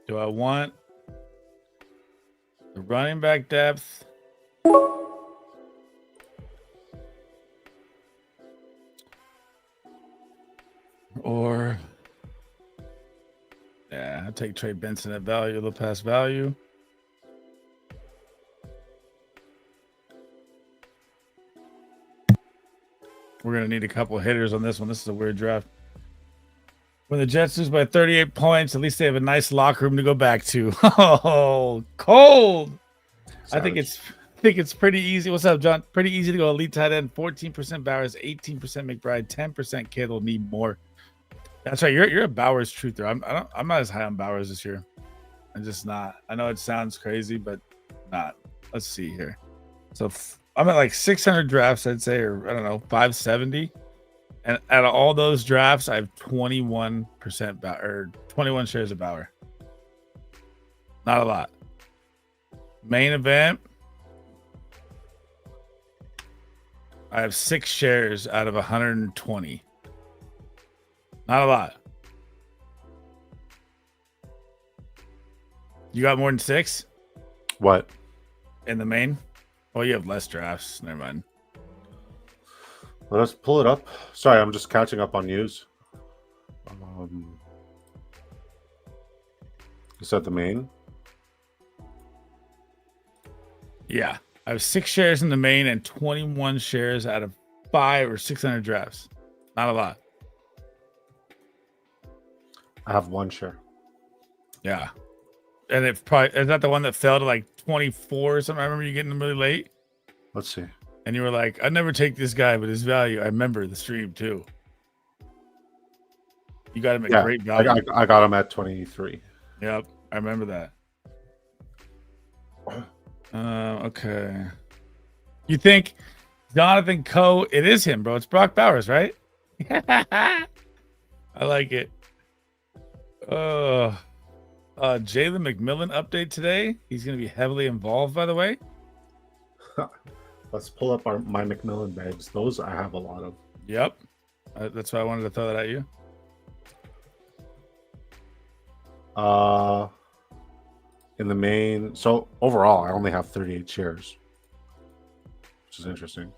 Do I want the running back depth? Or, yeah, I'll take Trey Benson at value, a little past value. We're going to need a couple of hitters on this one. This is a weird draft. When the Jets lose by 38 points, at least they have a nice locker room to go back to. Oh, cold. I think it's pretty easy. What's up, John? Pretty easy to go elite tight end. 14% Bowers, 18% McBride, 10% Kittle. Need more. That's right. You're a Bowers truther. I'm not as high on Bowers this year. I'm just not. I know it sounds crazy, but not. Let's see here. So I'm at like 600 drafts, I'd say, or I don't know, 570. And out of all those drafts, I have 21% or 21 shares of Bauer. Not a lot. Main event, I have 6 shares out of 120. Not a lot. You got more than 6? What? In the main? Oh, you have less drafts. Never mind. Let's pull it up. Sorry, I'm just catching up on news. Is that the main? Yeah. I have 6 shares in the main and 21 shares out of 500 or 600 drafts. Not a lot. I have 1 share. Yeah. And it probably is that the one that fell to like 24 or something. I remember you getting them really late. Let's see. And you were like, I'd never take this guy, but his value. I remember the stream too. You got him at great value. I got him at 23. Yep. I remember that. Okay. You think Jonathan Coe? It is him, bro. It's Brock Bowers, right? I like it. Jalen McMillan update today. He's going to be heavily involved, by the way. Let's pull up my McMillan bags. Those I have a lot of. Yep. That's why I wanted to throw that at you. In the main, so overall, I only have 38 shares, which is interesting.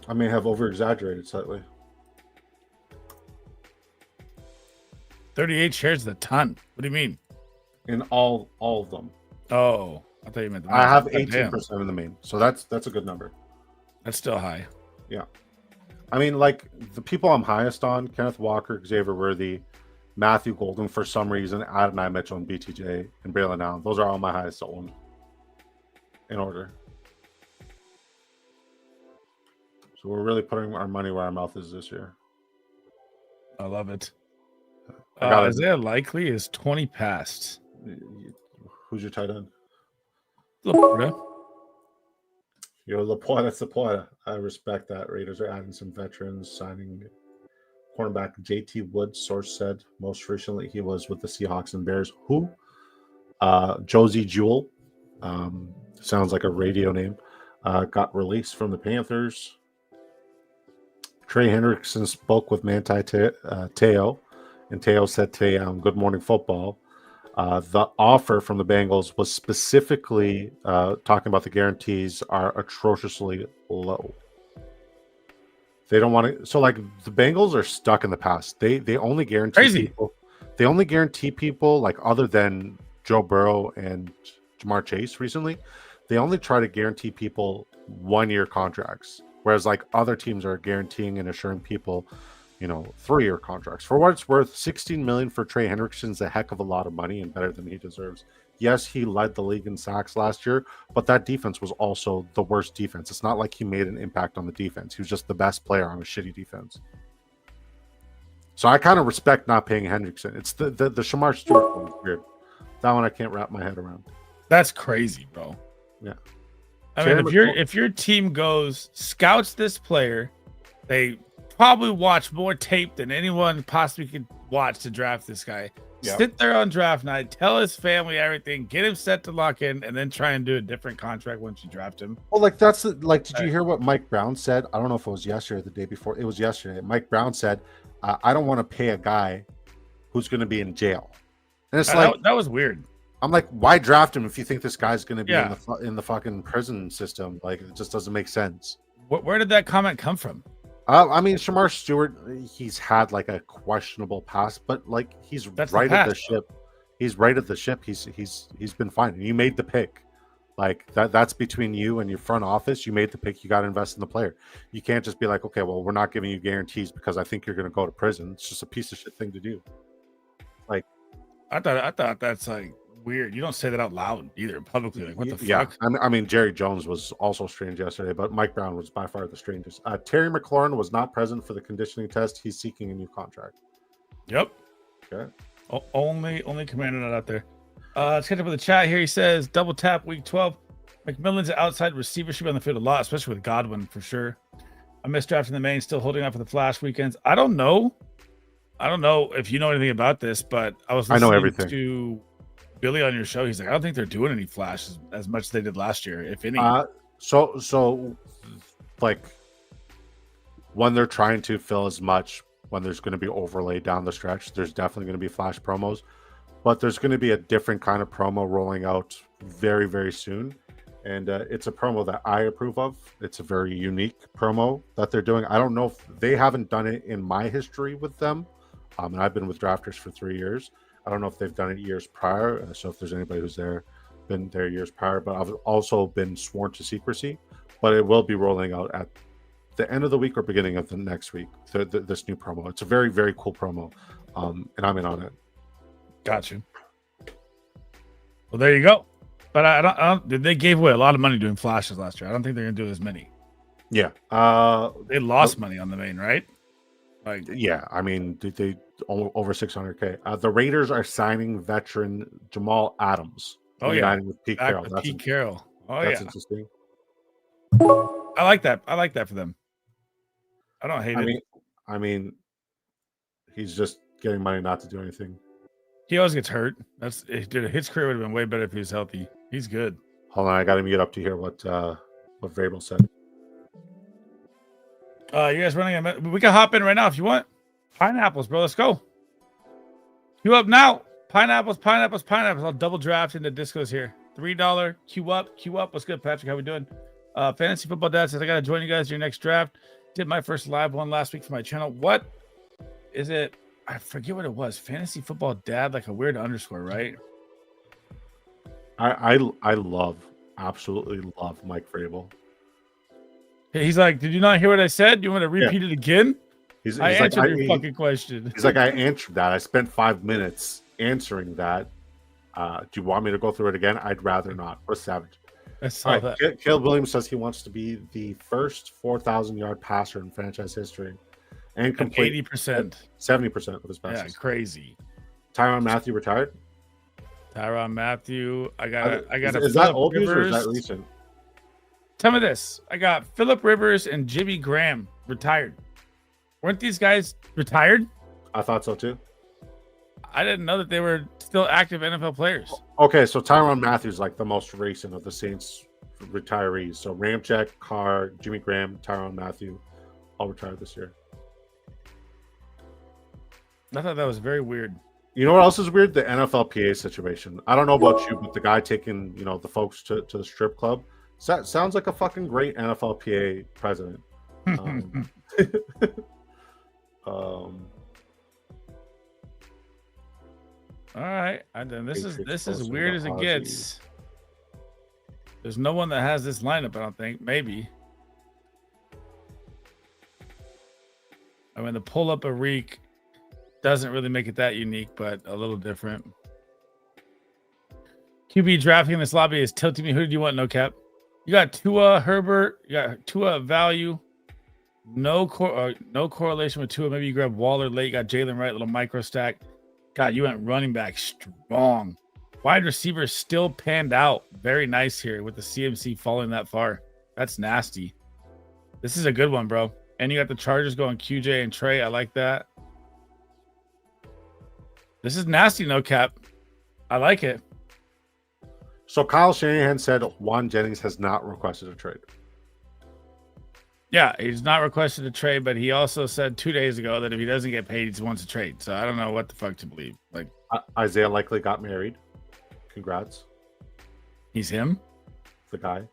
I may have over-exaggerated slightly. 38 shares is a ton. What do you mean? In all of them. Oh, I thought you meant the I have main. 18% in the main, so that's a good number. That's still high. Yeah. I mean, like, the people I'm highest on, Kenneth Walker, Xavier Worthy, Matthew Golden, for some reason, Adonai Mitchell, and BTJ, and Braylon Allen. Those are all my highest owned in order. So we're really putting our money where our mouth is this year. I love it. Isaiah Likely is 20 past. Who's your tight end? Laporta. Yo, Laporta's Laporta. I respect that. Raiders are adding some veterans, signing cornerback JT Woods. Source said most recently he was with the Seahawks and Bears. Who? Josie Jewell. Sounds like a radio name. Got released from the Panthers. Trey Hendrickson spoke with Manti Te'o, and Te'o said today on Good Morning Football, the offer from the Bengals was specifically talking about the guarantees are atrociously low. They don't want to. So, like, the Bengals are stuck in the past. They only guarantee people. they only guarantee people, like other than Joe Burrow and Jamar Chase recently, they only try to guarantee people 1-year contracts, whereas like other teams are guaranteeing and assuring people, 3-year contracts. For what it's worth, $16 million for Trey Hendrickson's a heck of a lot of money and better than he deserves. Yes, he led the league in sacks last year, but that defense was also the worst defense. It's not like he made an impact on the defense. He was just the best player on a shitty defense. So I kind of respect not paying Hendrickson. It's the Shamar Stewart one is weird. That one I can't wrap my head around. That's crazy, bro. Yeah. I mean, if your team scouts this player, they probably watch more tape than anyone possibly could watch to draft this guy. Yep. Sit there on draft night, tell his family everything, get him set to lock in, and then try and do a different contract once you draft him. Well, did you hear what Mike Brown said? I don't know if it was yesterday or the day before. It was yesterday. Mike Brown said, I don't want to pay a guy who's going to be in jail. And it's that was weird. I'm like, why draft him if you think this guy's going to be in the fucking prison system? Like, it just doesn't make sense. Where did that comment come from? I mean, Shamar Stewart, he's had like a questionable past, but like he's right at the ship. He's right at the ship. He's been fine. And you made the pick. Like that's between you and your front office. You made the pick. You got to invest in the player. You can't just be like, okay, well, we're not giving you guarantees because I think you're going to go to prison. It's just a piece of shit thing to do. Like, I thought that's like weird. You don't say that out loud either publicly. Like, what the fuck? I mean, Jerry Jones was also strange yesterday, but Mike Brown was by far the strangest. Terry McLaurin was not present for the conditioning test. He's seeking a new contract. Yep. Okay. Only commander not out there. Let's catch up with the chat here. He says double tap week 12. McMillan's outside receiver should be on the field a lot, especially with Godwin for sure. I missed drafting the main, still holding out for the flash weekends. I don't know if you know anything about this, but I know everything to Billy on your show. He's like, I don't think they're doing any flash as much as they did last year, if any. So like when they're trying to fill as much, when there's going to be overlay down the stretch, there's definitely going to be flash promos, but there's going to be a different kind of promo rolling out very, very soon. And it's a promo that I approve of. It's a very unique promo that they're doing. I don't know if they haven't done it in my history with them. And I've been with drafters for 3 years. I don't know if they've done it years prior. So if there's anybody who's been there years prior, but I've also been sworn to secrecy. But it will be rolling out at the end of the week or beginning of the next week. This new promo. It's a very, very cool promo, and I'm in on it. Got you. Well, there you go. But I don't. They gave away a lot of money doing flashes last year. I don't think they're gonna do as many. Yeah. They lost money on the main, right? Like, yeah. I mean, they over 600K. The Raiders are signing veteran Jamal Adams. Oh yeah, with Pete Carroll. Pete Carroll. Oh that's yeah, interesting. I like that. I like that for them. I don't hate it. I mean, he's just getting money not to do anything. He always gets hurt. His career would have been way better if he was healthy. He's good. Hold on, I got to mute up to hear what Vrabel said. You guys running? We can hop in right now if you want. Pineapples, bro. Let's go. Queue up now. Pineapples. I'll double draft into discos here. $3. Queue up. What's good, Patrick? How we doing? Fantasy Football Dad says I gotta join you guys your next draft. Did my first live one last week for my channel. What is it? I forget what it was. Fantasy Football Dad, like a weird underscore, right? I absolutely love Mike Vrabel. He's like, did you not hear what I said? You want to repeat it again? I answered your fucking question. He's like, I answered that. I spent 5 minutes answering that. Do you want me to go through it again? I'd rather not. What a savage. I saw that. Caleb Williams says he wants to be the first 4,000-yard passer in franchise history and complete 80%, 70% of his passes. Yeah, crazy. Tyrann Mathieu retired. Tyrann Mathieu. I got. Is that old news or is that recent? Tell me this. I got Phillip Rivers and Jimmy Graham retired. Weren't these guys retired? I thought so too. I didn't know that they were still active NFL players. Okay, so Tyrann Mathieu is like the most recent of the Saints retirees. So Ramczyk, Carr, Jimmy Graham, Tyrann Mathieu, all retired this year. I thought that was very weird. You know what else is weird? The NFLPA situation. I don't know about you, but the guy taking the folks to the strip club sounds like a fucking great NFLPA president. All right. This Patriots is closer weird to as it Ozzy. gets. There's no one that has this lineup, I don't think. Maybe. I mean, the pull up a Reek doesn't really make it that unique, but a little different. QB drafting in this lobby is tilting me. Who did you want? No cap. You got Tua, Herbert. You got Tua value. No correlation with Tua. Maybe you grab Waller late. You got Jalen Wright, little micro stack. God, you went running back strong. Wide receiver still panned out. Very nice here with the CMC falling that far. That's nasty. This is a good one, bro. And you got the Chargers going QJ and Trey. I like that. This is nasty, no cap. I like it. So Kyle Shanahan said Juan Jennings has not requested a trade. Yeah, he's not requested a trade, but he also said 2 days ago that if he doesn't get paid, he wants a trade. So I don't know what the fuck to believe. Like Isaiah likely got married. Congrats. He's him? The guy.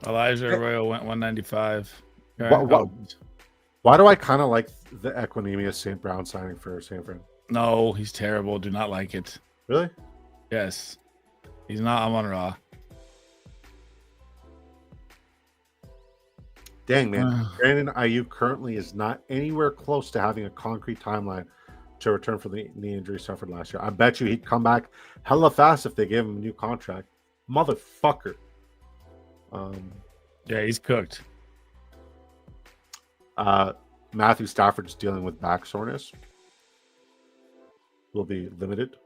Elijah Arroyo went 195. Why do I kind of like the Equinemius St. Brown signing for San Fran? No, he's terrible. Do not like it. Really? Yes. He's not Amon-Ra. Dang, man. Brandon Ayuk currently is not anywhere close to having a concrete timeline to return from the knee injury suffered last year. I bet you he'd come back hella fast if they gave him a new contract. Motherfucker. Yeah, he's cooked. Matthew Stafford's dealing with back soreness. Will be limited.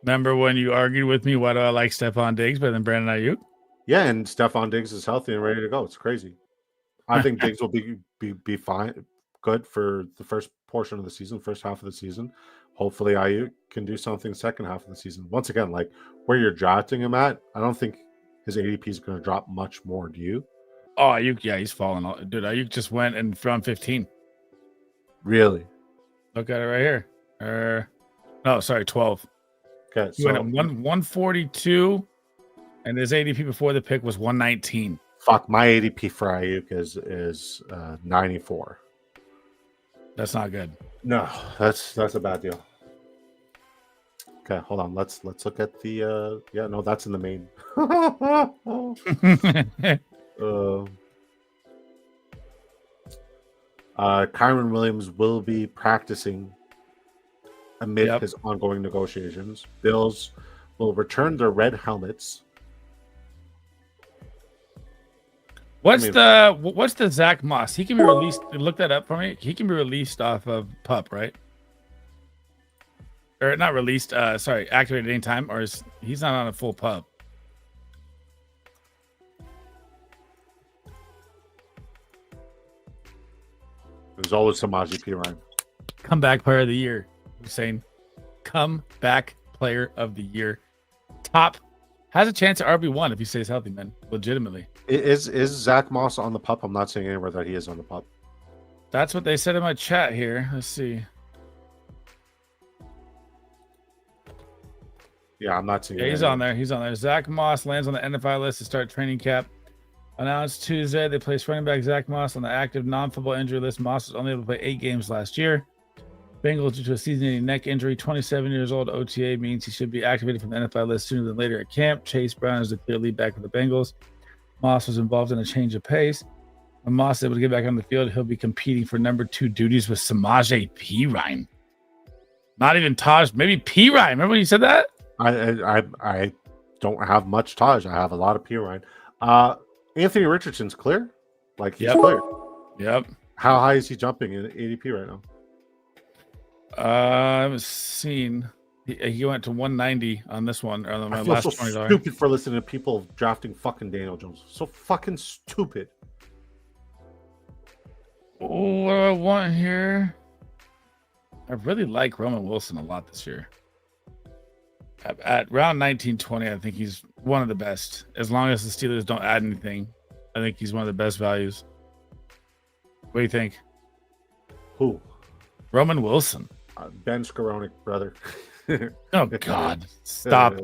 Remember when you argued with me, why do I like Stephon Diggs better than Brandon Ayuk? Yeah, and Stephon Diggs is healthy and ready to go. It's crazy. I think Diggs will be fine, good for the first portion of the season, first half of the season. Hopefully, Ayuk can do something second half of the season. Once again, like where you're drafting him at, I don't think his ADP is going to drop much more. Do you? Oh, Ayuk, yeah, he's falling. Dude, Ayuk just went in round 15. Really? Look at it right here. No, sorry, 12. Okay, He went at 142, and his ADP before the pick was 119. Fuck, my ADP for Ayuk is 94. That's not good. No, that's a bad deal. Okay, hold on. Let's look at the yeah, no, that's in the main. Kyron Williams will be practicing amid his ongoing negotiations. Bills will return their red helmets. What's the Zach Moss? He can be released. Look that up for me. He can be released off of PUP, right? Or not released. Sorry, activated anytime, or he's not on a full PUP. There's always Samaje Perine. Comeback player of the year. Hussein. Comeback player of the year. Top. Has a chance at RB1 if he stays healthy, man. Legitimately. Is Zach Moss on the PUP? I'm not saying anywhere that he is on the PUP. That's what they said in my chat here. Let's see. Yeah, I'm not seeing. Yeah, he's on there. He's on there. Zach Moss lands on the NFL list to start training camp. Announced Tuesday, they placed running back Zach Moss on the active non-football injury list. Moss was only able to play 8 games last year. Bengals due to a season-ending neck injury. 27 years old. OTA means he should be activated from the NFL list sooner than later at camp. Chase Brown is the clear lead back for the Bengals. Moss was involved in a change of pace. When Moss is able to get back on the field, he'll be competing for number 2 duties with Samaje Perine. Not even Taj, maybe Perine. Remember when you said that? I don't have much Taj. I have a lot of Perine. Anthony Richardson's clear. Like he's clear. Yep. How high is he jumping in ADP right now? I haven't seen. He went to 190 on this one. Or my I feel last so $20. stupid for listening to people drafting fucking Daniel Jones. So fucking stupid. Oh, what do I want here? I really like Roman Wilson a lot this year. At round 1920, I think he's one of the best. As long as the Steelers don't add anything, I think he's one of the best values. What do you think? Who? Roman Wilson. Ben Skowronek, brother. Oh God! Stop.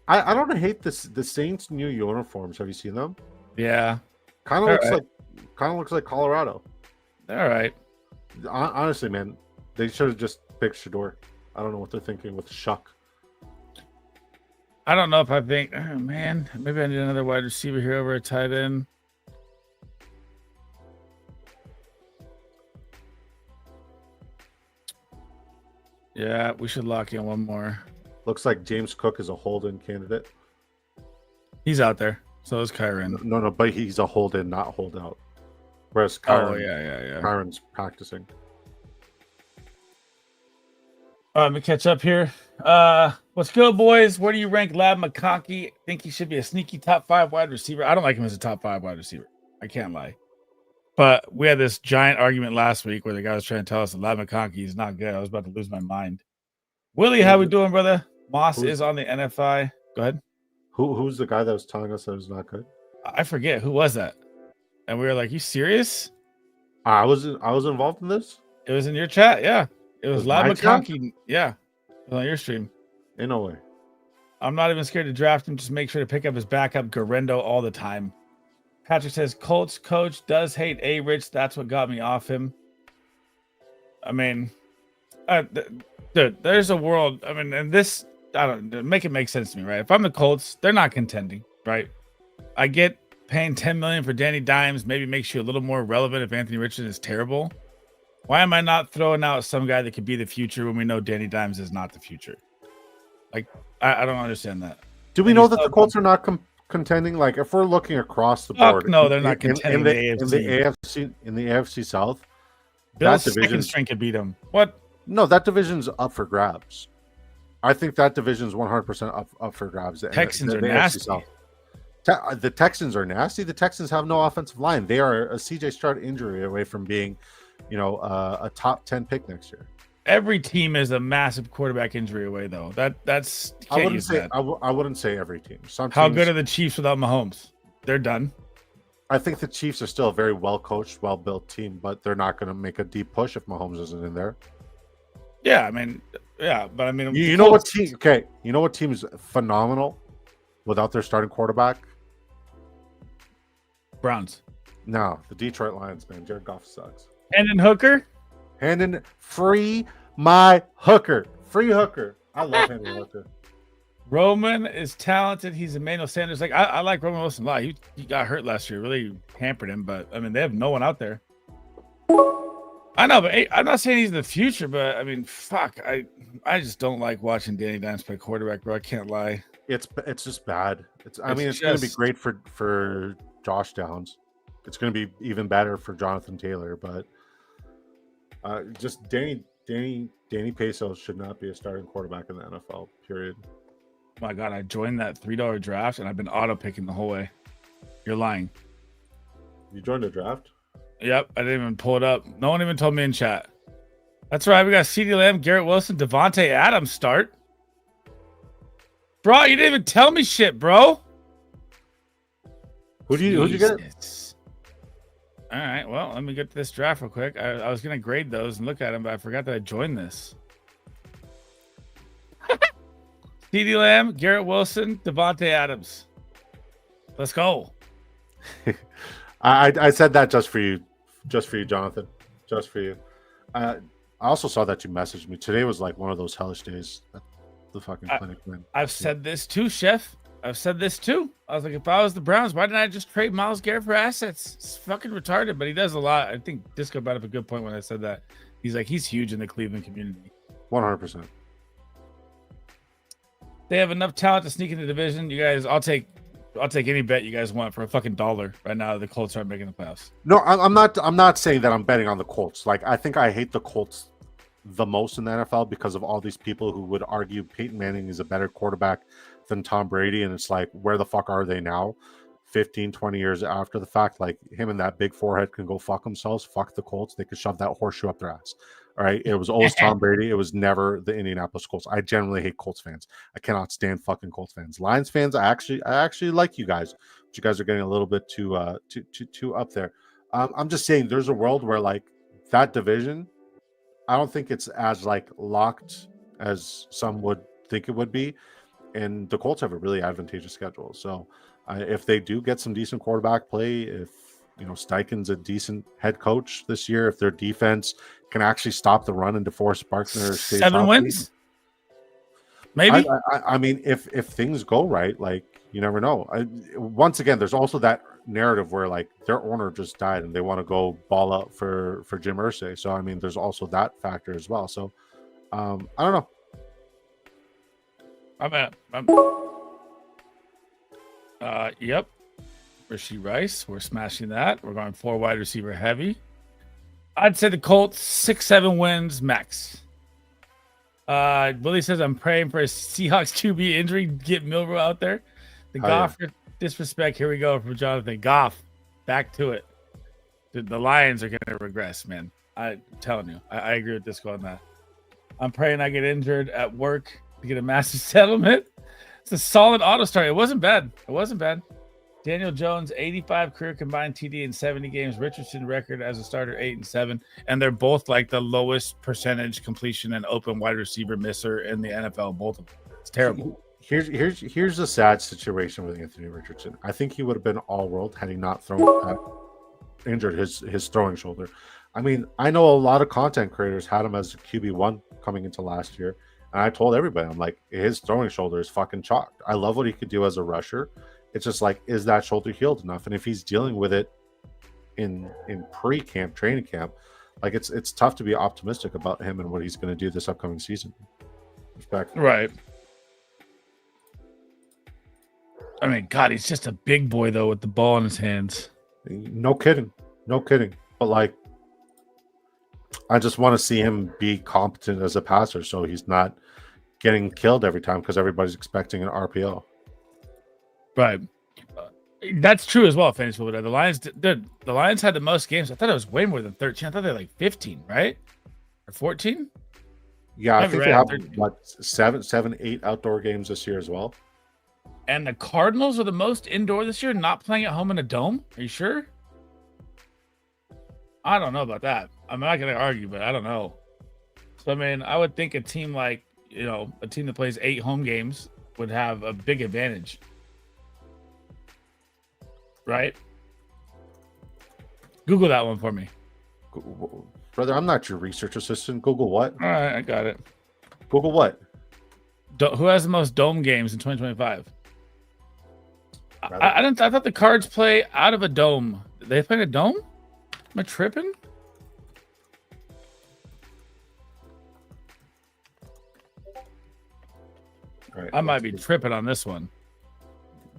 I don't hate this. The Saints' new uniforms. Have you seen them? Yeah. Kind of looks like Colorado. All right. Honestly, man, they should have just picked Shador. I don't know what they're thinking with Shuck. I don't know if I think, oh, man, maybe I need another wide receiver here over a tight end. Yeah, we should lock in one more. Looks like James Cook is a hold-in candidate. He's out there. So is Kyron. No, but he's a hold-in, not hold-out. Whereas Kyron, yeah. Kyron's practicing. All right, let me catch up here. What's good, boys? Where do you rank Lab McConkey? Think he should be a sneaky top 5 wide receiver? I don't like him as a top 5 wide receiver. I can't lie. But we had this giant argument last week where the guy was trying to tell us that Lab McConkey is not good. I was about to lose my mind. Willie, how we doing, brother? Moss is on the NFI. Go ahead. Who's the guy that was telling us that it was not good? I forget. Who was that? And we were like, you serious? I was involved in this? It was in your chat, yeah. It was Lab my chat? McConkey. Yeah. It was on your stream. In no way. I'm not even scared to draft him. Just make sure to pick up his backup, Garendo, all the time. Patrick says, Colts coach does hate A-Rich. That's what got me off him. I mean, dude, there's a world. I mean, and this, I don't make it make sense to me, right? If I'm the Colts, they're not contending, right? I get paying $10 million for Danny Dimes. Maybe makes you a little more relevant if Anthony Richardson is terrible. Why am I not throwing out some guy that could be the future when we know Danny Dimes is not the future? Like, I don't understand that. Do we know that the Colts are not contending? Like, if we're looking across the board, no, they're not contending in the AFC South. Bill's second string could beat them. What? No, that division's up for grabs. I think that division's 100% up for grabs. Texans are nasty. The Texans are nasty. The Texans have no offensive line. They are a CJ Stroud injury away from being, a top 10 pick next year. Every team is a massive quarterback injury away, though. That's I wouldn't say every team. How good are the Chiefs without Mahomes? They're done. I think the Chiefs are still a very well coached, well built team, but they're not going to make a deep push if Mahomes isn't in there. Yeah, I mean, but I mean, you know what team? Okay, you know what team is phenomenal without their starting quarterback? Browns. No, the Detroit Lions, man. Jared Goff sucks. Hendon Hooker. Hendon, free my hooker. Free hooker. I love Hendon Hooker. Roman is talented. He's Emmanuel Sanders. Like I like Roman Wilson a lot. He got hurt last year, really hampered him. But I mean, they have no one out there. I know, but I'm not saying he's the future. But I mean, fuck, I just don't like watching Danny Dimes play quarterback, bro. I can't lie. It's just bad. It's going to be great for Josh Downs. It's going to be even better for Jonathan Taylor, but just Danny Pesos should not be a starting quarterback in the NFL. Period. Oh my God, I joined that $3 draft and I've been auto picking the whole way. You're lying. You joined a draft? Yep, I didn't even pull it up. No one even told me in chat. That's right. We got CeeDee Lamb, Garrett Wilson, Devontae Adams start. Bro, you didn't even tell me shit, bro. Who'd you get? All right, well, let me get to this draft real quick. I was going to grade those and look at them, but I forgot that I joined this. CeeDee Lamb, Garrett Wilson, Devontae Adams. Let's go. I said that just for you, Jonathan. Just for you. I also saw that you messaged me. Today was like one of those hellish days at the fucking clinic, man. I've said this too, Chef. I've said this too. I was like, if I was the Browns, why didn't I just trade Myles Garrett for assets? It's fucking retarded, but he does a lot. I think Disco brought up a good point when I said that. He's like, he's huge in the Cleveland community. 100%. They have enough talent to sneak in the division. You guys, I'll take any bet you guys want for a fucking $1 right now. The Colts aren't making the playoffs. No, I'm not saying that I'm betting on the Colts. Like, I think I hate the Colts the most in the NFL because of all these people who would argue Peyton Manning is a better quarterback than Tom Brady, and it's like, where the fuck are they now 15 20 years after the fact? Like, him and that big forehead can go fuck themselves. Fuck the Colts. They could shove that horseshoe up their ass. All right, it was always Tom Brady. It was never the Indianapolis Colts. I generally hate Colts fans. I cannot stand fucking Colts fans. Lions fans, I actually like you guys, but you guys are getting a little bit too up there. I'm just saying, there's a world where like that division, I don't think it's as like locked as some would think it would be. And the Colts have a really advantageous schedule. So if they do get some decent quarterback play, if Steichen's a decent head coach this year. If their defense can actually stop the run and DeForest Buckner stays 7 healthy, wins, maybe. I mean, if things go right, like, you never know. Once again, there's also that narrative where like their owner just died and they want to go ball out for Jim Irsay. So I mean, there's also that factor as well. So I don't know. Yep. Rashee Rice, we're smashing that. We're going 4 wide receiver heavy. I'd say the Colts 6-7 wins max. Willie says I'm praying for a Seahawks QB injury. Get Milrow out there. The Goff disrespect. Here we go from Jonathan Goff. Back to it. The Lions are going to regress, man. I'm telling you. I agree with this on that. I'm praying I get injured at work to get a massive settlement. It's a solid auto start. It wasn't bad. Daniel Jones, 85 career combined TD in 70 games. Richardson record as a starter, 8-7. And they're both like the lowest percentage completion and open wide receiver misser in the NFL. Both of them. It's terrible. Here's a sad situation with Anthony Richardson. I think he would have been all world had he not injured his throwing shoulder. I mean, I know a lot of content creators had him as a QB1 coming into last year. And I told everybody, I'm like, his throwing shoulder is fucking chalked. I love what he could do as a rusher. It's just like, is that shoulder healed enough? And if he's dealing with it in pre-camp, training camp, like it's tough to be optimistic about him and what he's going to do this upcoming season. Respect. Right. I mean, God, he's just a big boy though with the ball in his hands. No kidding. But like, I just want to see him be competent as a passer, so he's not getting killed every time because everybody's expecting an RPO. Right. That's true as well, fantasy football. The Lions had the most games. I thought it was way more than 13. I thought they had like 15, right? Or 14? Yeah, I think they have like 7, 8 outdoor games this year as well. And the Cardinals are the most indoor this year, not playing at home in a dome? Are you sure? I don't know about that. I'm not going to argue, but I don't know. So, I mean, I would think a team like, a team that plays 8 home games would have a big advantage. Right? Google that one for me. Brother, I'm not your research assistant. Google what? All right, I got it. Google what? Who has the most dome games in 2025? I thought the Cards play out of a dome. They play in a dome? Am I tripping? Right, I might be tripping on this one.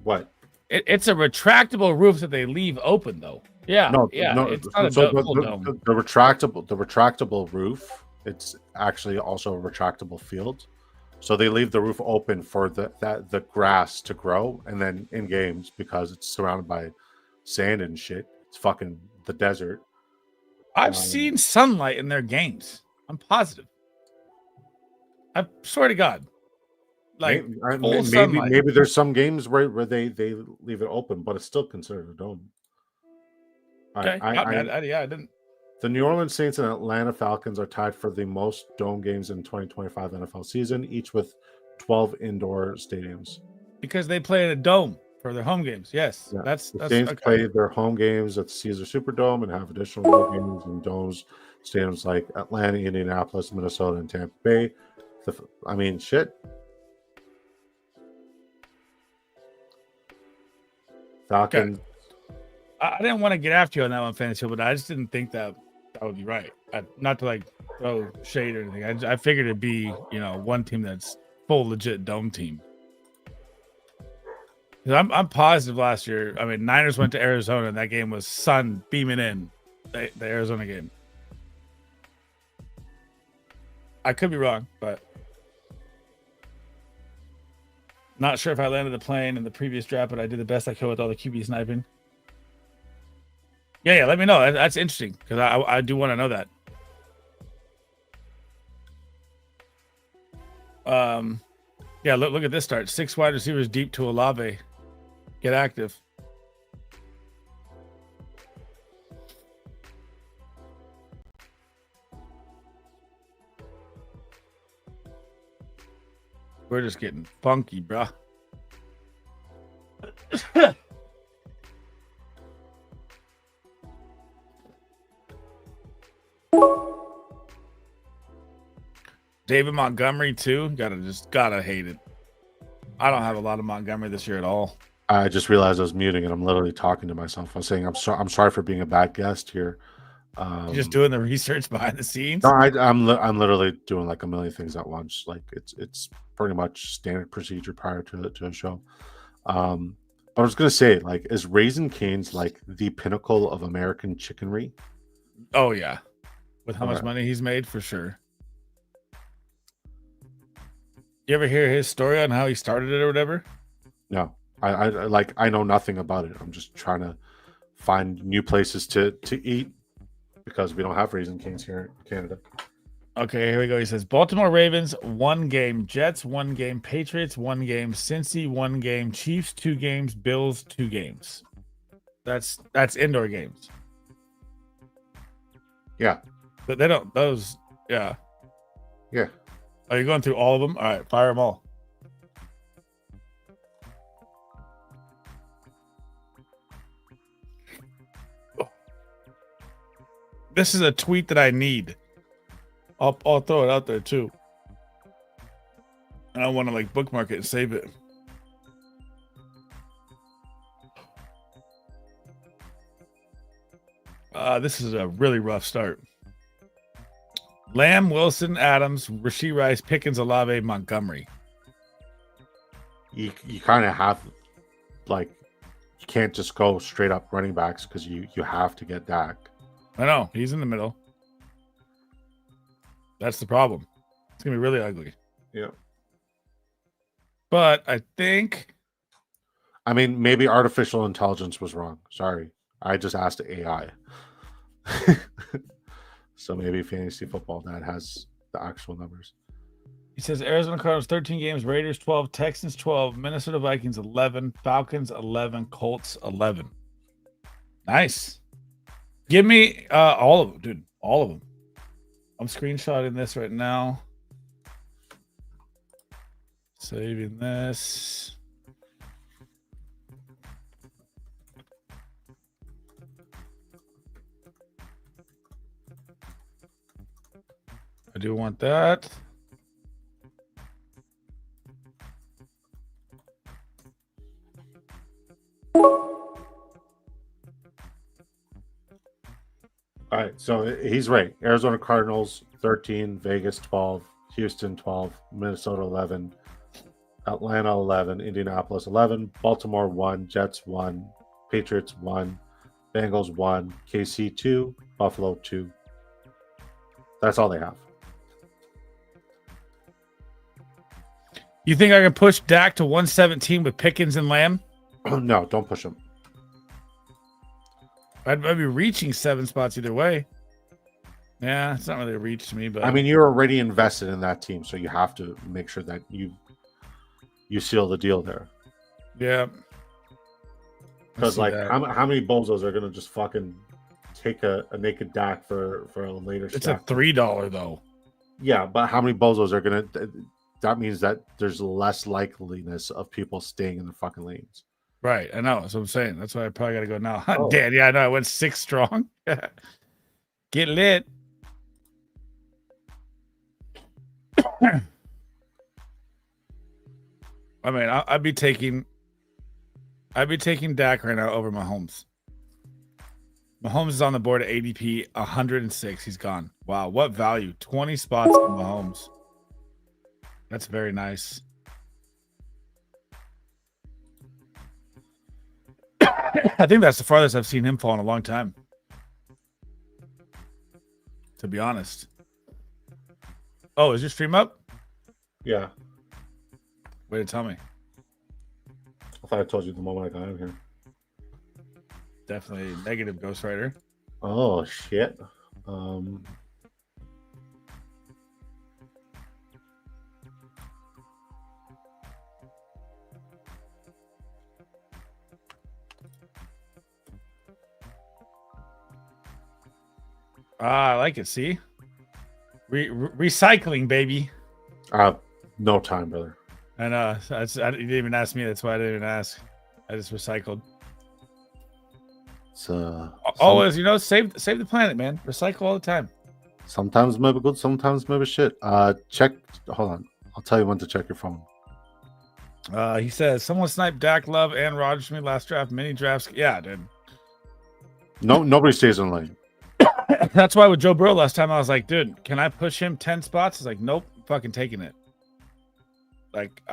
What? It's a retractable roof that they leave open, though. Yeah, no. It's not full dome. The retractable roof. It's actually also a retractable field, so they leave the roof open for the grass to grow, and then in games because it's surrounded by sand and shit. It's fucking the desert. I've seen sunlight in their games. I'm positive. I swear to God. Like maybe there's some games where they leave it open, but it's still considered a dome. Okay. I didn't. The New Orleans Saints and Atlanta Falcons are tied for the most dome games in 2025 NFL season, each with 12 indoor stadiums. Because they play in a dome for their home games. Yes, yeah. That's Saints okay. Play their home games at the Caesar Superdome and have additional road games in domes stadiums like Atlanta, Indianapolis, Minnesota, and Tampa Bay. Shit. Falcons. Okay. I didn't want to get after you on that one, fantasy, but I just didn't think that would be right. Not to like throw shade or anything. I figured it'd be one team that's full legit dome team. I'm positive last year. I mean, Niners went to Arizona and that game was sun beaming in the Arizona game. I could be wrong, but not sure if I landed the plane in the previous draft, but I did the best I could with all the QB sniping. Yeah, let me know. That's interesting because I do want to know that. Yeah, look at this start. 6 wide receivers deep to Olave. Get active. We're just getting funky, bruh. David Montgomery too. Gotta hate it. I don't have a lot of Montgomery this year at all. I just realized I was muting and I'm literally talking to myself. I was saying I'm sorry for being a bad guest here. You're just doing the research behind the scenes. No, I'm literally doing like a million things at once. Like it's pretty much standard procedure prior to a show. But I was gonna say, like, is Raising Cane's like the pinnacle of American chickenry? Oh yeah, with how much Alright. money he's made, for sure. You ever hear his story on how he started it or whatever? No, I know nothing about it. I'm just trying to find new places to eat because we don't have Raising Cane's here in Canada. Okay, here we go. He says Baltimore Ravens 1 game, Jets 1 game, Patriots 1 game, Cincy 1 game, Chiefs 2 games, Bills 2 games. That's indoor games. Yeah, But they don't those. Yeah. yeah. Are you going through all of them? All right, fire them all. This is a tweet that I need. I'll throw it out there too. And I want to like bookmark it and save it. This is a really rough start. Lamb, Wilson, Adams, Rashee Rice, Pickens, Olave, Montgomery. You kind of have, like, you can't just go straight up running backs because you have to get Dak. I know he's in the middle. That's the problem. It's gonna be really ugly. Yeah. But I think I mean, maybe artificial intelligence was wrong. Sorry, I just asked AI. So maybe Fantasy Football Dad has the actual numbers. he says Arizona Cardinals 13 games, Raiders 12, Texans 12, Minnesota Vikings 11, Falcons 11, Colts 11. Nice. Give me all of them, dude. All of them. I'm screenshotting this right now. Saving this. I do want that. All right, so he's right. Arizona Cardinals 13, Vegas 12, Houston 12, Minnesota 11, Atlanta 11, Indianapolis 11, Baltimore 1, Jets 1, Patriots 1, Bengals 1, KC 2, Buffalo 2. That's all they have. You think I can push Dak to 117 with Pickens and Lamb? No, don't push them. I'd be reaching 7 spots either way. Yeah, it's not really a reach to me, but I mean, you're already invested in that team, so you have to make sure that you seal the deal there. yeah. Because, like, that. how many bozos are going to just fucking take a naked Dak for a later It's stack? a $3 though. Yeah, but how many bozos are going to... That means that there's less likeliness of people staying in the fucking lanes. Right, I know. That's what I'm saying. That's why I probably got to go now. Oh. Dan, yeah, I know. I went 6 strong. Get lit. I mean, I'd be taking Dak right now over Mahomes. Mahomes is on the board at ADP 106. He's gone. Wow, what value? 20 spots for Mahomes. That's very nice. I think that's the farthest I've seen him fall in a long time. To be honest. Oh, is your stream up? Yeah. Way to tell me. I thought I told you the moment I got in here. Definitely negative ghostwriter. Oh, shit. I like it. See? Recycling, baby. No time, brother. And you didn't even ask me. That's why I didn't even ask. I just recycled. It's Always, save the planet, man. Recycle all the time. Sometimes maybe good, sometimes maybe shit. Check. Hold on. I'll tell you when to check your phone. He says someone sniped Dak, Love, and Rodgers from me last draft. Mini drafts. Yeah, dude. No, nobody stays in lane. That's why with Joe Burrow last time I was like, dude, can I push him 10 spots? He's like, nope, fucking taking it. Like,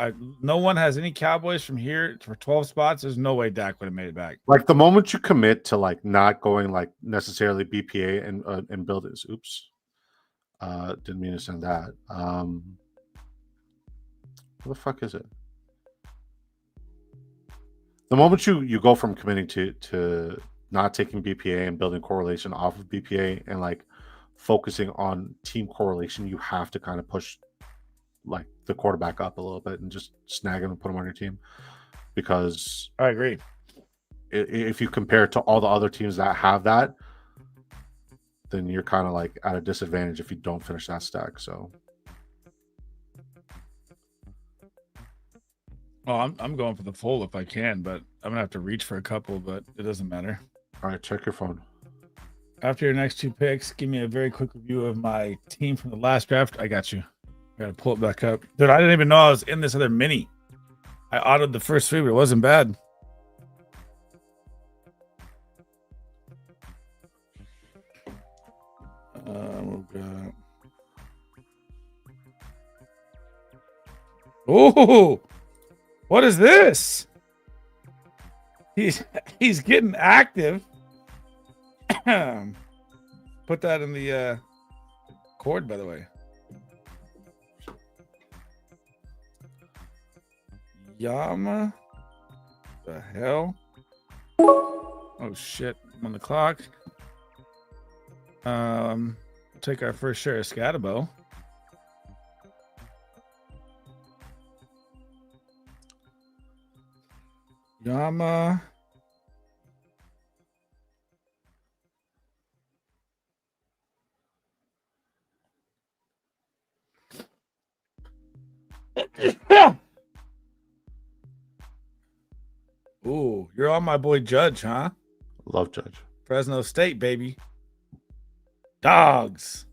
no one has any Cowboys from here for 12 spots. There's no way Dak would have made it back. Like the moment you commit to like not going like necessarily BPA and build this. Oops. Didn't mean to send that. What the fuck is it? The moment you go from committing to not taking BPA and building correlation off of BPA and like focusing on team correlation, you have to kind of push like the quarterback up a little bit and just snag him and put him on your team, because I agree. If you compare it to all the other teams that have that, then you're kind of like at a disadvantage if you don't finish that stack. So I'm going for the full if I can, but I'm gonna have to reach for a couple, but it doesn't matter. all right, check your phone. After your next 2 picks, give me a very quick review of my team from the last draft. I got you. I gotta pull it back up. Dude, I didn't even know I was in this other mini. I autoed the first 3, but it wasn't bad. Oh, what is this? He's getting active. Put that in the cord, by the way. Yama, the hell? Oh shit! I'm on the clock. Take our first share of Scatabo. Yama. Ooh, you're on my boy Judge, huh? Love Judge. Fresno State, baby. Dogs.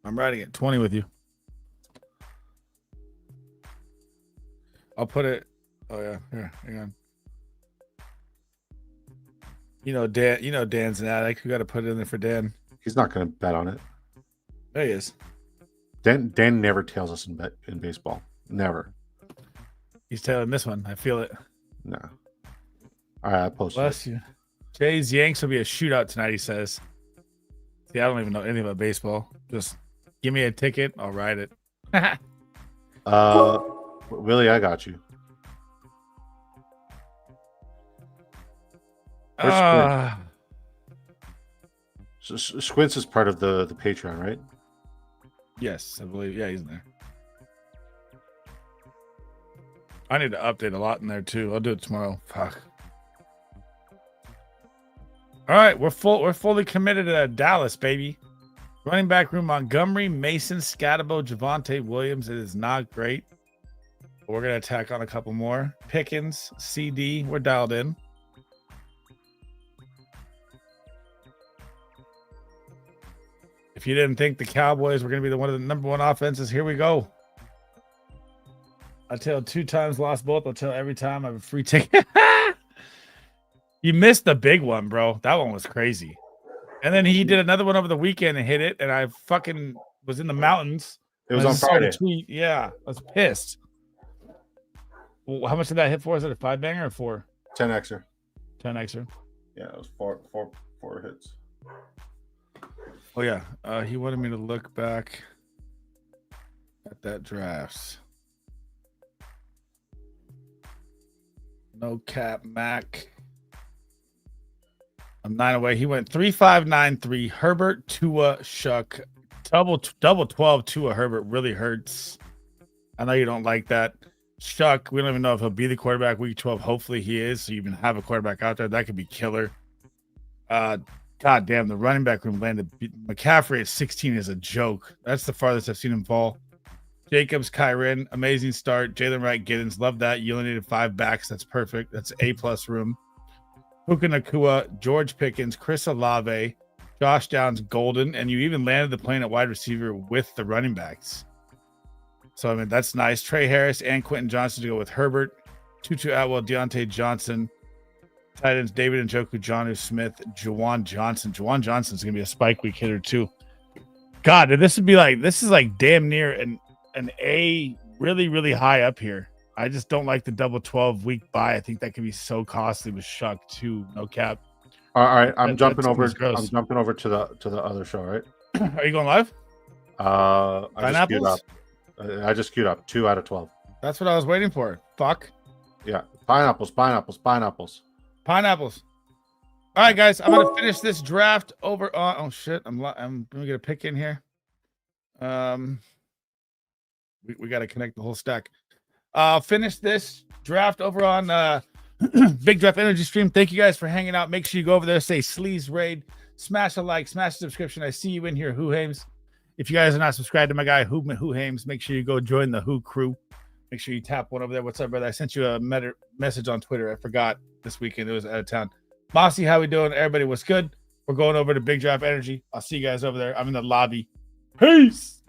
I'm riding at 20 with you. I'll put it. Oh yeah, here, hang on. You know Dan. You know Dan's an addict. We got to put it in there for Dan. He's not going to bet on it. There he is. Dan never tails us in baseball. Never. He's tailing this one. I feel it. No. All right, I posted. Bless you. Jays Yanks will be a shootout tonight, he says. See, I don't even know anything about baseball. Just give me a ticket. I'll ride it. Willie, I got you. Squints is part of the Patreon, right? Yes, I believe. Yeah, he's in there. I need to update a lot in there too. I'll do it tomorrow. Fuck. All right, we're fully committed to Dallas, baby. Running back room: Montgomery, Mason, Scatabo, Javonte Williams. It is not great. But we're gonna attack on a couple more. Pickens, CD. We're dialed in. If you didn't think the Cowboys were gonna be one of the number 1 offenses, here we go. I tell 2 times, lost both. I'll tell every time I have a free ticket. You missed the big one, bro. That one was crazy. And then he did another one over the weekend and hit it, and I fucking was in the mountains. It was on Friday. Yeah, I was pissed. Well, how much did that hit for? Is it a 5-banger or 4? 10xer. 10xer. Yeah, it was four hits. Oh yeah, he wanted me to look back at that drafts. No cap, Mac. I'm 9 away. He went 3-5-9-3. Herbert, Tua, Shuck. Double 12 Tua Herbert really hurts. I know you don't like that. Shuck, we don't even know if he'll be the quarterback week 12. Hopefully he is. So you even have a quarterback out there. That could be killer. God damn, the running back room landed. McCaffrey at 16 is a joke. That's the farthest I've seen him fall. Jacobs, Kyren, amazing start. Jalen Wright, Giddens, love that. You only needed 5 backs. That's perfect. That's A+ room. Puka Nakua, George Pickens, Chris Olave, Josh Downs, golden, and you even landed the plane at wide receiver with the running backs. So I mean that's nice. Trey Harris and Quentin Johnson to go with Herbert, Tutu Atwell, Deontay Johnson, tight ends David Njoku, Jonnu Smith, Juwan Johnson. Juwan Johnson's gonna be a spike week hitter too. God, this is like damn near an A, really high up here. I just don't like the double 12 week buy. I think that could be so costly with Shuck too. No cap. All right, I'm jumping over. gross. I'm jumping over to the other show. Right? Are you going live? Pineapples? I just queued up 2 out of 12. That's what I was waiting for. Fuck. Yeah, pineapples. All right, guys, I'm gonna finish this draft over on. Oh shit, I'm gonna get a pick in here. We got to connect the whole stack. I'll finish this draft over on Big Draft Energy Stream. Thank you guys for hanging out. Make sure you go over there, say Sleez Raid, smash a like, smash a subscription. I see you in here, Who Hames. If you guys are not subscribed to my guy Who Hames, make sure you go join the Who crew. Make sure you tap one over there. What's up, brother? I sent you a message on Twitter. I forgot this weekend. It was out of town. Mossy, how we doing? Everybody, what's good? We're going over to Big Draft Energy. I'll see you guys over there. I'm in the lobby. Peace.